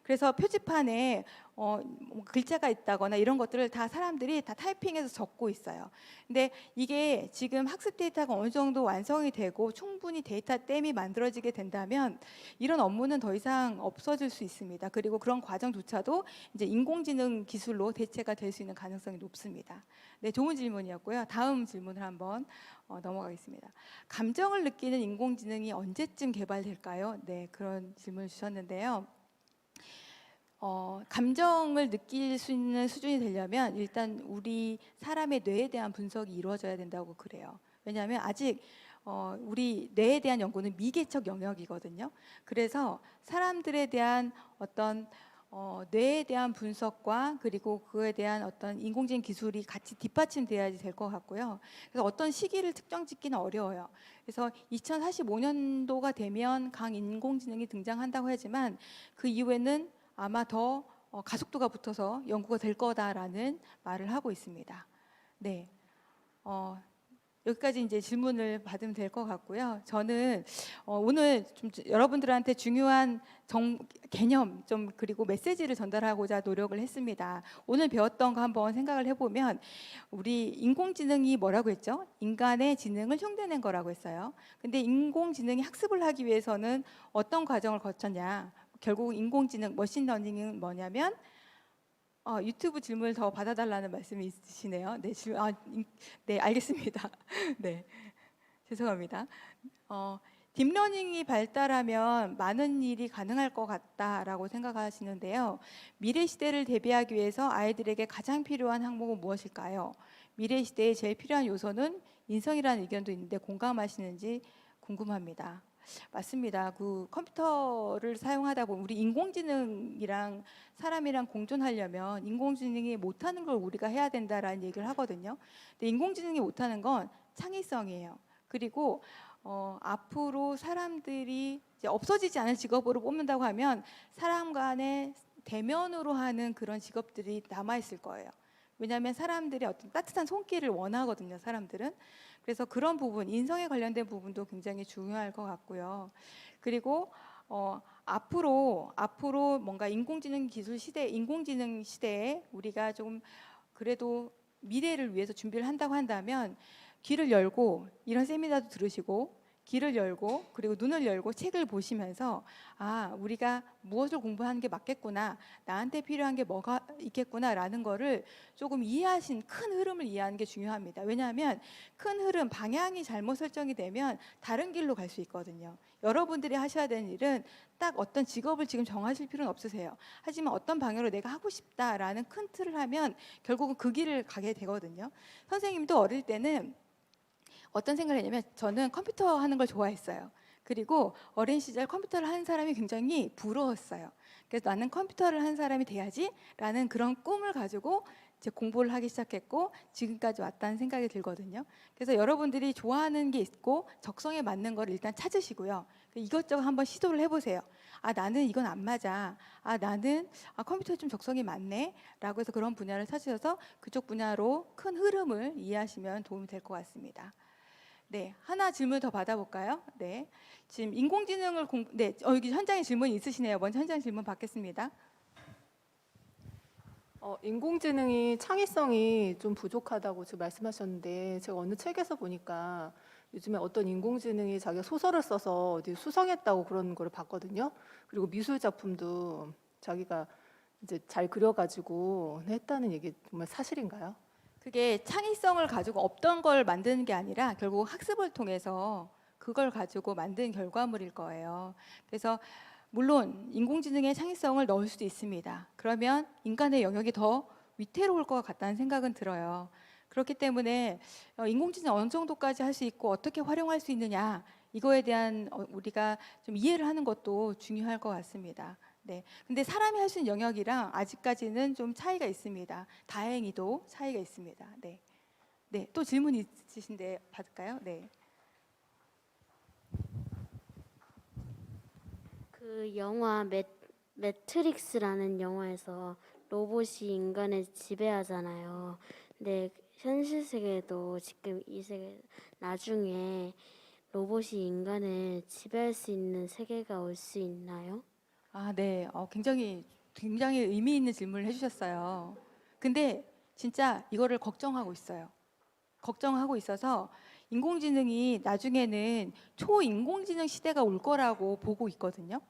그래서 표지판에 뭐 글자가 있다거나 이런 것들을 다 사람들이 다 타이핑해서 적고 있어요. 근데 이게 지금 학습 데이터가 어느 정도 완성이 되고 충분히 데이터 댐이 만들어지게 된다면 이런 업무는 더 이상 없어질 수 있습니다. 그리고 그런 과정조차도 이제 인공지능 기술로 대체가 될 수 있는 가능성이 높습니다. 네, 좋은 질문이었고요. 다음 질문을 한번 넘어가겠습니다. 감정을 느끼는 인공지능이 언제쯤 개발될까요? 네, 그런 질문을 주셨는데요. 감정을 느낄 수 있는 수준이 되려면 일단 우리 사람의 뇌에 대한 분석이 이루어져야 된다고 그래요. 왜냐하면 아직 우리 뇌에 대한 연구는 미개척 영역이거든요. 그래서 사람들에 대한 어떤 뇌에 대한 분석과 그리고 그에 대한 어떤 인공지능 기술이 같이 뒷받침돼야지 될 것 같고요. 그래서 어떤 시기를 특정 짓기는 어려워요. 그래서 2045년도가 되면 강인공지능이 등장한다고 하지만 그 이후에는 아마 더 가속도가 붙어서 연구가 될 거다라는 말을 하고 있습니다. 네. 여기까지 이제 질문을 받으면 될 것 같고요. 저는 오늘 좀 여러분들한테 중요한 개념 그리고 메시지를 전달하고자 노력을 했습니다. 오늘 배웠던 거 한번 생각을 해보면 우리 인공지능이 뭐라고 했죠? 인간의 지능을 흉내낸 거라고 했어요. 근데 인공지능이 학습을 하기 위해서는 어떤 과정을 거쳤냐? 결국 인공지능, 머신러닝은 뭐냐면 유튜브 질문을 더 받아달라는 말씀이 있으시네요. 네, 네, 알겠습니다. 네, 죄송합니다. 딥러닝이 발달하면 많은 일이 가능할 것 같다라고 생각하시는데요. 미래 시대를 대비하기 위해서 아이들에게 가장 필요한 항목은 무엇일까요? 미래 시대에 제일 필요한 요소는 인성이라는 의견도 있는데 공감하시는지 궁금합니다. 맞습니다. 그 컴퓨터를 사용하다 보면 우리 인공지능이랑 사람이랑 공존하려면 인공지능이 못하는 걸 우리가 해야 된다라는 얘기를 하거든요. 근데 인공지능이 못하는 건 창의성이에요. 그리고 앞으로 사람들이 이제 없어지지 않을 직업으로 뽑는다고 하면 사람 간의 대면으로 하는 그런 직업들이 남아 있을 거예요. 왜냐하면 사람들이 어떤 따뜻한 손길을 원하거든요. 사람들은. 그래서 그런 부분, 인성에 관련된 부분도 굉장히 중요할 것 같고요. 그리고 앞으로 뭔가 인공지능 기술 시대, 인공지능 시대에 우리가 좀 그래도 미래를 위해서 준비를 한다고 한다면 귀를 열고 이런 세미나도 들으시고 귀를 열고 그리고 눈을 열고 책을 보시면서 우리가 무엇을 공부하는 게 맞겠구나, 나한테 필요한 게 뭐가 있겠구나라는 거를 조금 이해하신 큰 흐름을 이해하는 게 중요합니다. 왜냐하면 큰 흐름, 방향이 잘못 설정이 되면 다른 길로 갈 수 있거든요. 여러분들이 하셔야 되는 일은 딱 어떤 직업을 지금 정하실 필요는 없으세요. 하지만 어떤 방향으로 내가 하고 싶다라는 큰 틀을 하면 결국은 그 길을 가게 되거든요. 선생님도 어릴 때는 어떤 생각을 했냐면 저는 컴퓨터 하는 걸 좋아했어요. 그리고 어린 시절 컴퓨터를 하는 사람이 굉장히 부러웠어요. 그래서 나는 컴퓨터를 하는 사람이 돼야지라는 그런 꿈을 가지고 이제 공부를 하기 시작했고 지금까지 왔다는 생각이 들거든요. 그래서 여러분들이 좋아하는 게 있고 적성에 맞는 걸 일단 찾으시고요. 이것저것 한번 시도를 해보세요. 나는 이건 안 맞아. 나는 컴퓨터에 좀 적성이 맞네. 라고 해서 그런 분야를 찾으셔서 그쪽 분야로 큰 흐름을 이해하시면 도움이 될 것 같습니다. 네, 하나 질문 더 받아볼까요? 네, 지금 인공지능을 여기 현장에 질문이 있으시네요. 먼저 현장 질문 받겠습니다. 인공지능이 창의성이 좀 부족하다고 지금 말씀하셨는데 제가 어느 책에서 보니까 요즘에 어떤 인공지능이 자기가 소설을 써서 어디 수성했다고 그런 거를 봤거든요. 그리고 미술 작품도 자기가 이제 잘 그려가지고 했다는 얘기 정말 사실인가요? 그게 창의성을 가지고 없던 걸 만드는 게 아니라 결국 학습을 통해서 그걸 가지고 만든 결과물일 거예요. 그래서 물론 인공지능의 창의성을 넣을 수도 있습니다. 그러면 인간의 영역이 더 위태로울 것 같다는 생각은 들어요. 그렇기 때문에 인공지능 어느 정도까지 할 수 있고 어떻게 활용할 수 있느냐 이거에 대한 우리가 좀 이해를 하는 것도 중요할 것 같습니다. 네. 근데 사람이 할 수 있는 영역이랑 아직까지는 좀 차이가 있습니다. 다행히도 차이가 있습니다. 네. 네. 또 질문 있으신데 받을까요? 네. 그 영화 매트릭스라는 영화에서 로봇이 인간을 지배하잖아요. 근데 현실 세계도 지금 이 세계 나중에 로봇이 인간을 지배할 수 있는 세계가 올 수 있나요? 네. 굉장히 의미 있는 질문을 해주셨어요. 근데 진짜 이거를 걱정하고 있어요. 걱정하고 있어서 인공지능이 나중에는 초인공지능 시대가 올 거라고 보고 있거든요.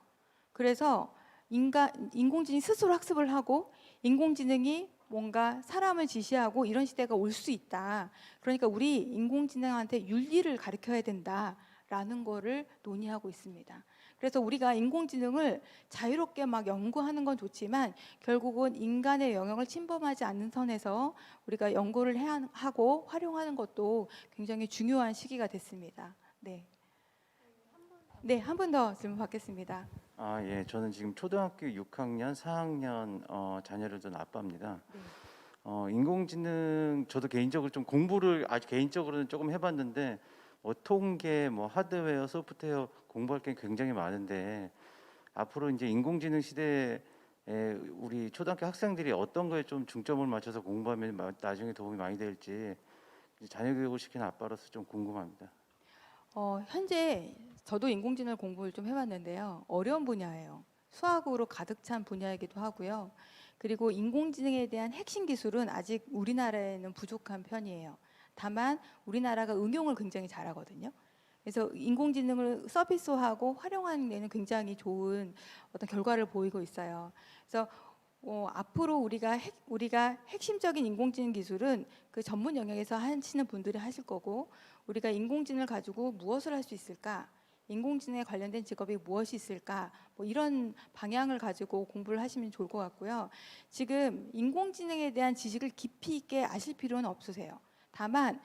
그래서 인공지능이 스스로 학습을 하고 인공지능이 뭔가 사람을 지시하고 이런 시대가 올 수 있다. 그러니까 우리 인공지능한테 윤리를 가르쳐야 된다라는 거를 논의하고 있습니다. 그래서 우리가 인공지능을 자유롭게 막 연구하는 건 좋지만 결국은 인간의 영역을 침범하지 않는 선에서 우리가 연구를 해야 하고 활용하는 것도 굉장히 중요한 시기가 됐습니다. 네. 네, 한 분 더 질문 받겠습니다. 예, 저는 지금 초등학교 6학년, 4학년 자녀를 둔 아빠입니다. 네. 인공지능 저도 개인적으로 좀 공부를 아주 개인적으로는 조금 해봤는데 통계, 하드웨어, 소프트웨어 공부할 게 굉장히 많은데 앞으로 이제 인공지능 시대에 우리 초등학교 학생들이 어떤 거에 좀 중점을 맞춰서 공부하면 나중에 도움이 많이 될지 자녀 교육을 시키는 아빠로서 좀 궁금합니다. 현재 저도 인공지능 공부를 좀 해봤는데요. 어려운 분야예요. 수학으로 가득 찬 분야이기도 하고요. 그리고 인공지능에 대한 핵심 기술은 아직 우리나라에는 부족한 편이에요. 다만 우리나라가 응용을 굉장히 잘하거든요. 그래서 인공지능을 서비스화하고 활용하는 데는 굉장히 좋은 어떤 결과를 보이고 있어요. 그래서 앞으로 우리가 핵심적인 인공지능 기술은 그 전문 영역에서 하시는 분들이 하실 거고 우리가 인공지능을 가지고 무엇을 할 수 있을까? 인공지능에 관련된 직업이 무엇이 있을까? 이런 방향을 가지고 공부를 하시면 좋을 것 같고요. 지금 인공지능에 대한 지식을 깊이 있게 아실 필요는 없으세요. 다만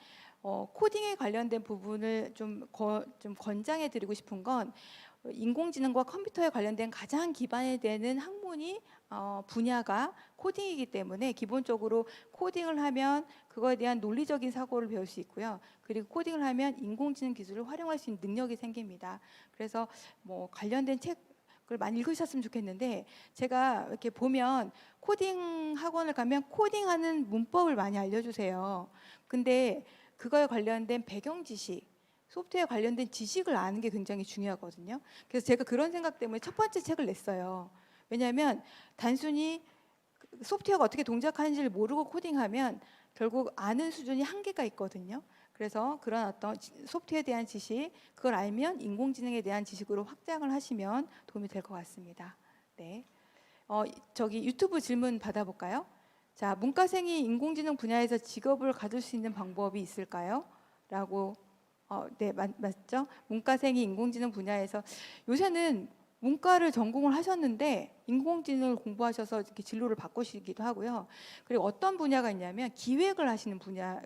코딩에 관련된 부분을 좀 권장해 드리고 싶은 건 인공지능과 컴퓨터에 관련된 가장 기반이 되는 학문이 분야가 코딩이기 때문에 기본적으로 코딩을 하면 그거에 대한 논리적인 사고를 배울 수 있고요. 그리고 코딩을 하면 인공지능 기술을 활용할 수 있는 능력이 생깁니다. 그래서 뭐 관련된 책을 많이 읽으셨으면 좋겠는데 제가 이렇게 보면 코딩 학원을 가면 코딩하는 문법을 많이 알려주세요. 근데 그거에 관련된 배경 지식, 소프트웨어 관련된 지식을 아는 게 굉장히 중요하거든요. 그래서 제가 그런 생각 때문에 첫 번째 책을 냈어요. 왜냐하면 단순히 소프트웨어가 어떻게 동작하는지를 모르고 코딩하면 결국 아는 수준이 한계가 있거든요. 그래서 그런 어떤 소프트웨어에 대한 지식, 그걸 알면 인공지능에 대한 지식으로 확장을 하시면 도움이 될 것 같습니다. 네, 저기 유튜브 질문 받아볼까요? 자, 문과생이 인공지능 분야에서 직업을 가질 수 있는 방법이 있을까요? 라고 네, 맞죠? 문과생이 인공지능 분야에서 요새는 문과를 전공을 하셨는데 인공지능을 공부하셔서 이렇게 진로를 바꾸시기도 하고요. 그리고 어떤 분야가 있냐면 기획을 하시는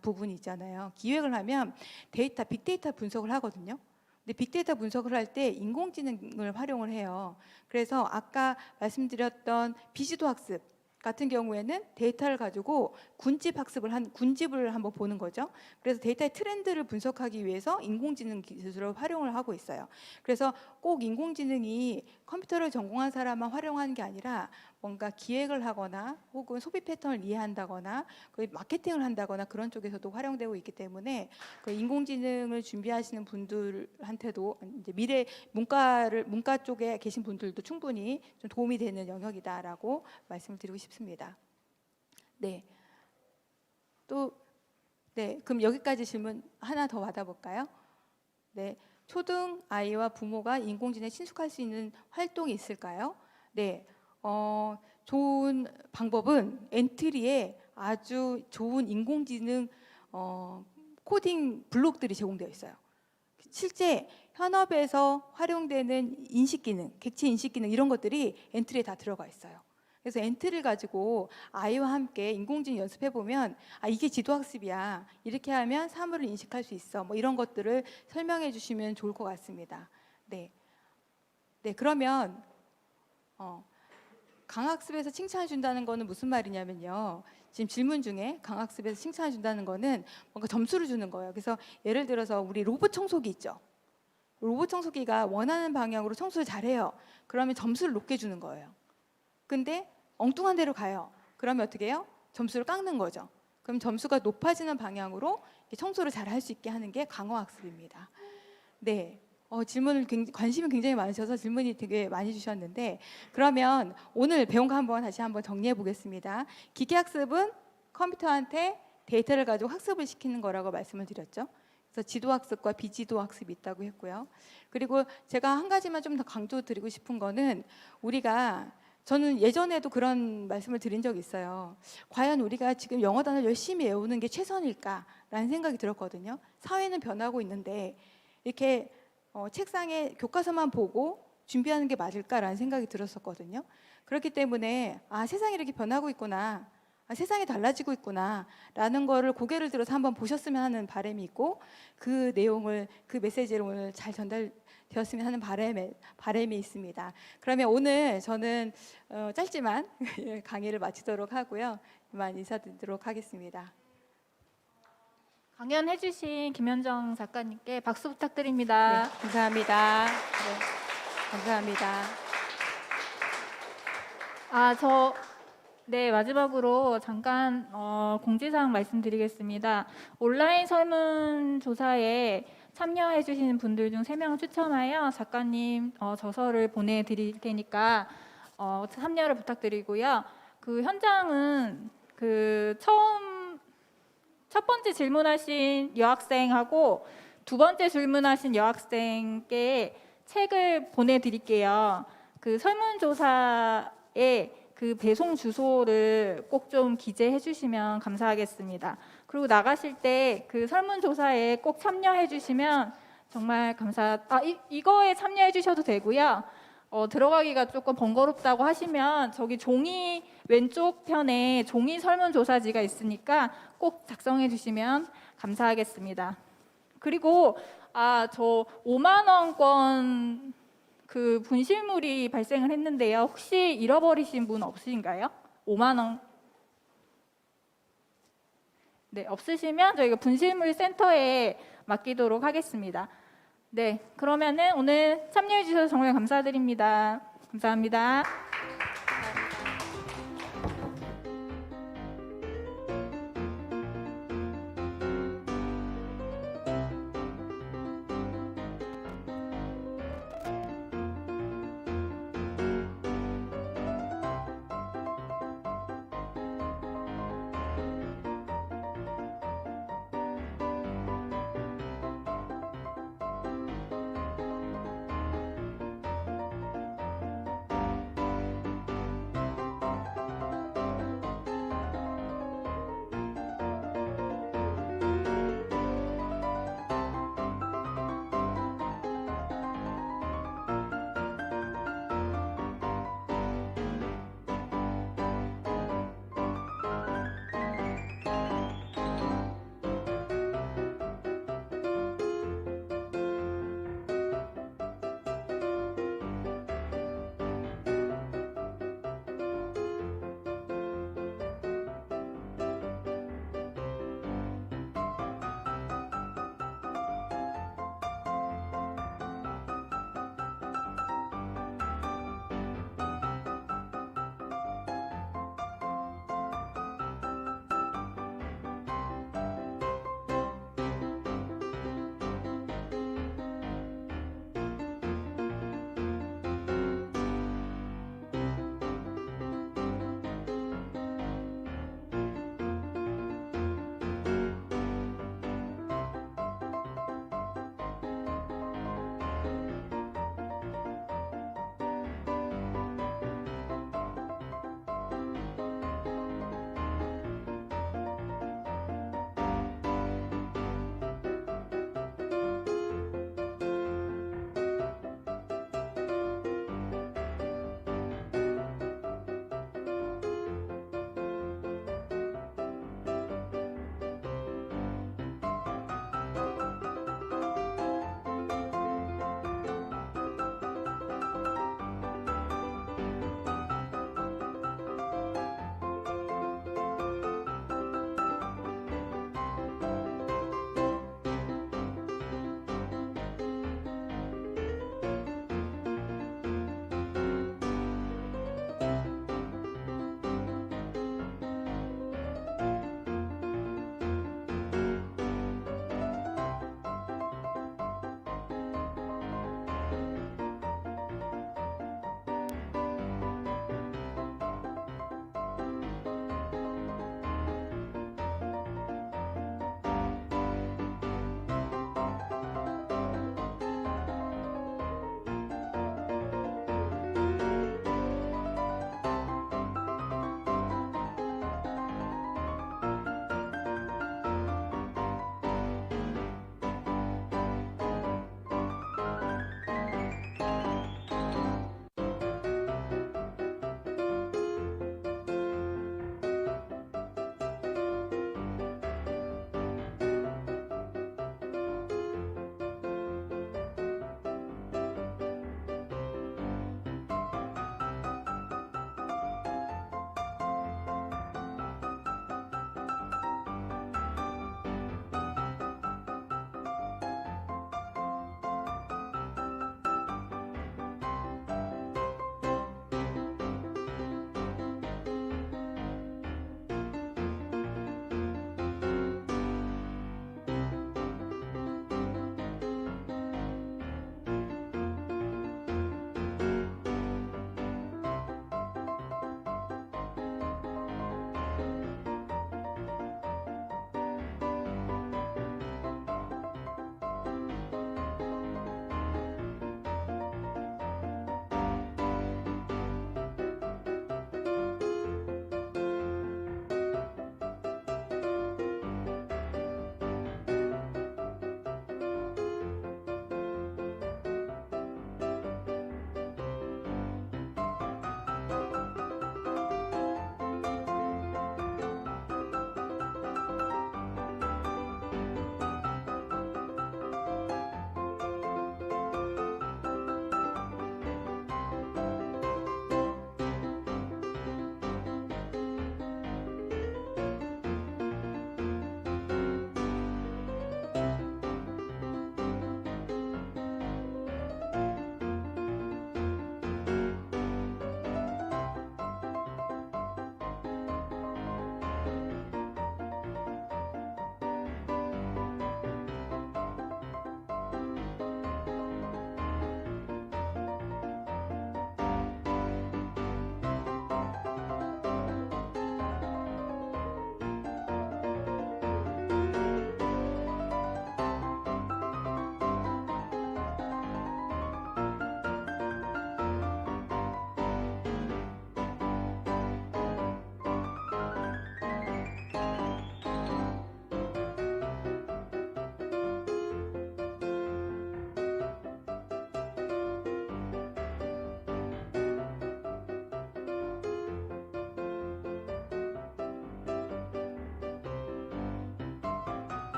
부분이 있잖아요. 기획을 하면 빅데이터 분석을 하거든요. 근데 빅데이터 분석을 할 때 인공지능을 활용을 해요. 그래서 아까 말씀드렸던 비지도 학습 같은 경우에는 데이터를 가지고 군집을 한번 보는 거죠. 그래서 데이터의 트렌드를 분석하기 위해서 인공지능 기술을 활용을 하고 있어요. 그래서 꼭 인공지능이 컴퓨터를 전공한 사람만 활용하는 게 아니라 뭔가 기획을 하거나 혹은 소비 패턴을 이해한다거나 마케팅을 한다거나 그런 쪽에서도 활용되고 있기 때문에 그 인공지능을 준비하시는 분들한테도 이제 미래 문과 쪽에 계신 분들도 충분히 좀 도움이 되는 영역이다라고 말씀을 드리고 싶습니다. 네. 네, 그럼 여기까지 질문 하나 더 받아볼까요? 네, 초등 아이와 부모가 인공지능에 친숙할 수 있는 활동이 있을까요? 네, 좋은 방법은 엔트리에 아주 좋은 인공지능 코딩 블록들이 제공되어 있어요. 실제 현업에서 활용되는 인식 기능, 객체 인식 기능 이런 것들이 엔트리에 다 들어가 있어요. 그래서 엔트리를 가지고 아이와 함께 인공지능 연습해 보면 이게 지도학습이야. 이렇게 하면 사물을 인식할 수 있어. 뭐 이런 것들을 설명해 주시면 좋을 것 같습니다. 네, 그러면 강학습에서 칭찬해 준다는 거는 무슨 말이냐면요. 지금 질문 중에 강학습에서 칭찬해 준다는 거는 뭔가 점수를 주는 거예요. 그래서 예를 들어서 우리 로봇 청소기 있죠. 로봇 청소기가 원하는 방향으로 청소를 잘해요. 그러면 점수를 높게 주는 거예요. 근데 엉뚱한 데로 가요. 그러면 어떻게 해요? 점수를 깎는 거죠. 그럼 점수가 높아지는 방향으로 청소를 잘 할 수 있게 하는 게 강화학습입니다. 네, 질문을 관심이 굉장히 많으셔서 질문이 되게 많이 주셨는데 그러면 오늘 배운 거 다시 한번 정리해 보겠습니다. 기계학습은 컴퓨터한테 데이터를 가지고 학습을 시키는 거라고 말씀을 드렸죠. 그래서 지도학습과 비지도학습이 있다고 했고요. 그리고 제가 한 가지만 좀 더 강조드리고 싶은 거는 저는 예전에도 그런 말씀을 드린 적이 있어요. 과연 우리가 지금 영어 단어를 열심히 외우는 게 최선일까라는 생각이 들었거든요. 사회는 변하고 있는데 이렇게 책상에 교과서만 보고 준비하는 게 맞을까라는 생각이 들었었거든요. 그렇기 때문에 세상이 이렇게 변하고 있구나. 세상이 달라지고 있구나 라는 거를 고개를 들어서 한번 보셨으면 하는 바람이 있고 그 내용을 그 메시지를 오늘 잘 전달되었으면 하는 바람이 있습니다. 그러면 오늘 저는 짧지만 강의를 마치도록 하고요. 이만 인사드리도록 하겠습니다. 강연해주신 김현정 작가님께 박수 부탁드립니다. 네, 감사합니다. 네, 감사합니다. 네, 마지막으로 잠깐 공지사항 말씀드리겠습니다. 온라인 설문조사에 참여해 주시는 분들 중 3명을 추첨하여 작가님 저서를 보내드릴 테니까 참여를 부탁드리고요. 그 현장은 첫 번째 질문하신 여학생하고 두 번째 질문하신 여학생께 책을 보내드릴게요. 그 설문조사에 그 배송 주소를 꼭 좀 기재해 주시면 감사하겠습니다. 그리고 나가실 때 그 설문조사에 꼭 참여해 주시면 정말 이거에 참여해 주셔도 되고요. 들어가기가 조금 번거롭다고 하시면 저기 종이 왼쪽 편에 종이 설문조사지가 있으니까 꼭 작성해 주시면 감사하겠습니다. 그리고 저 5만 원권 그 분실물이 발생을 했는데요. 혹시 잃어버리신 분 없으신가요? 5만 원. 네, 없으시면 저희가 분실물 센터에 맡기도록 하겠습니다. 네, 그러면은 오늘 참여해 주셔서 정말 감사드립니다. 감사합니다.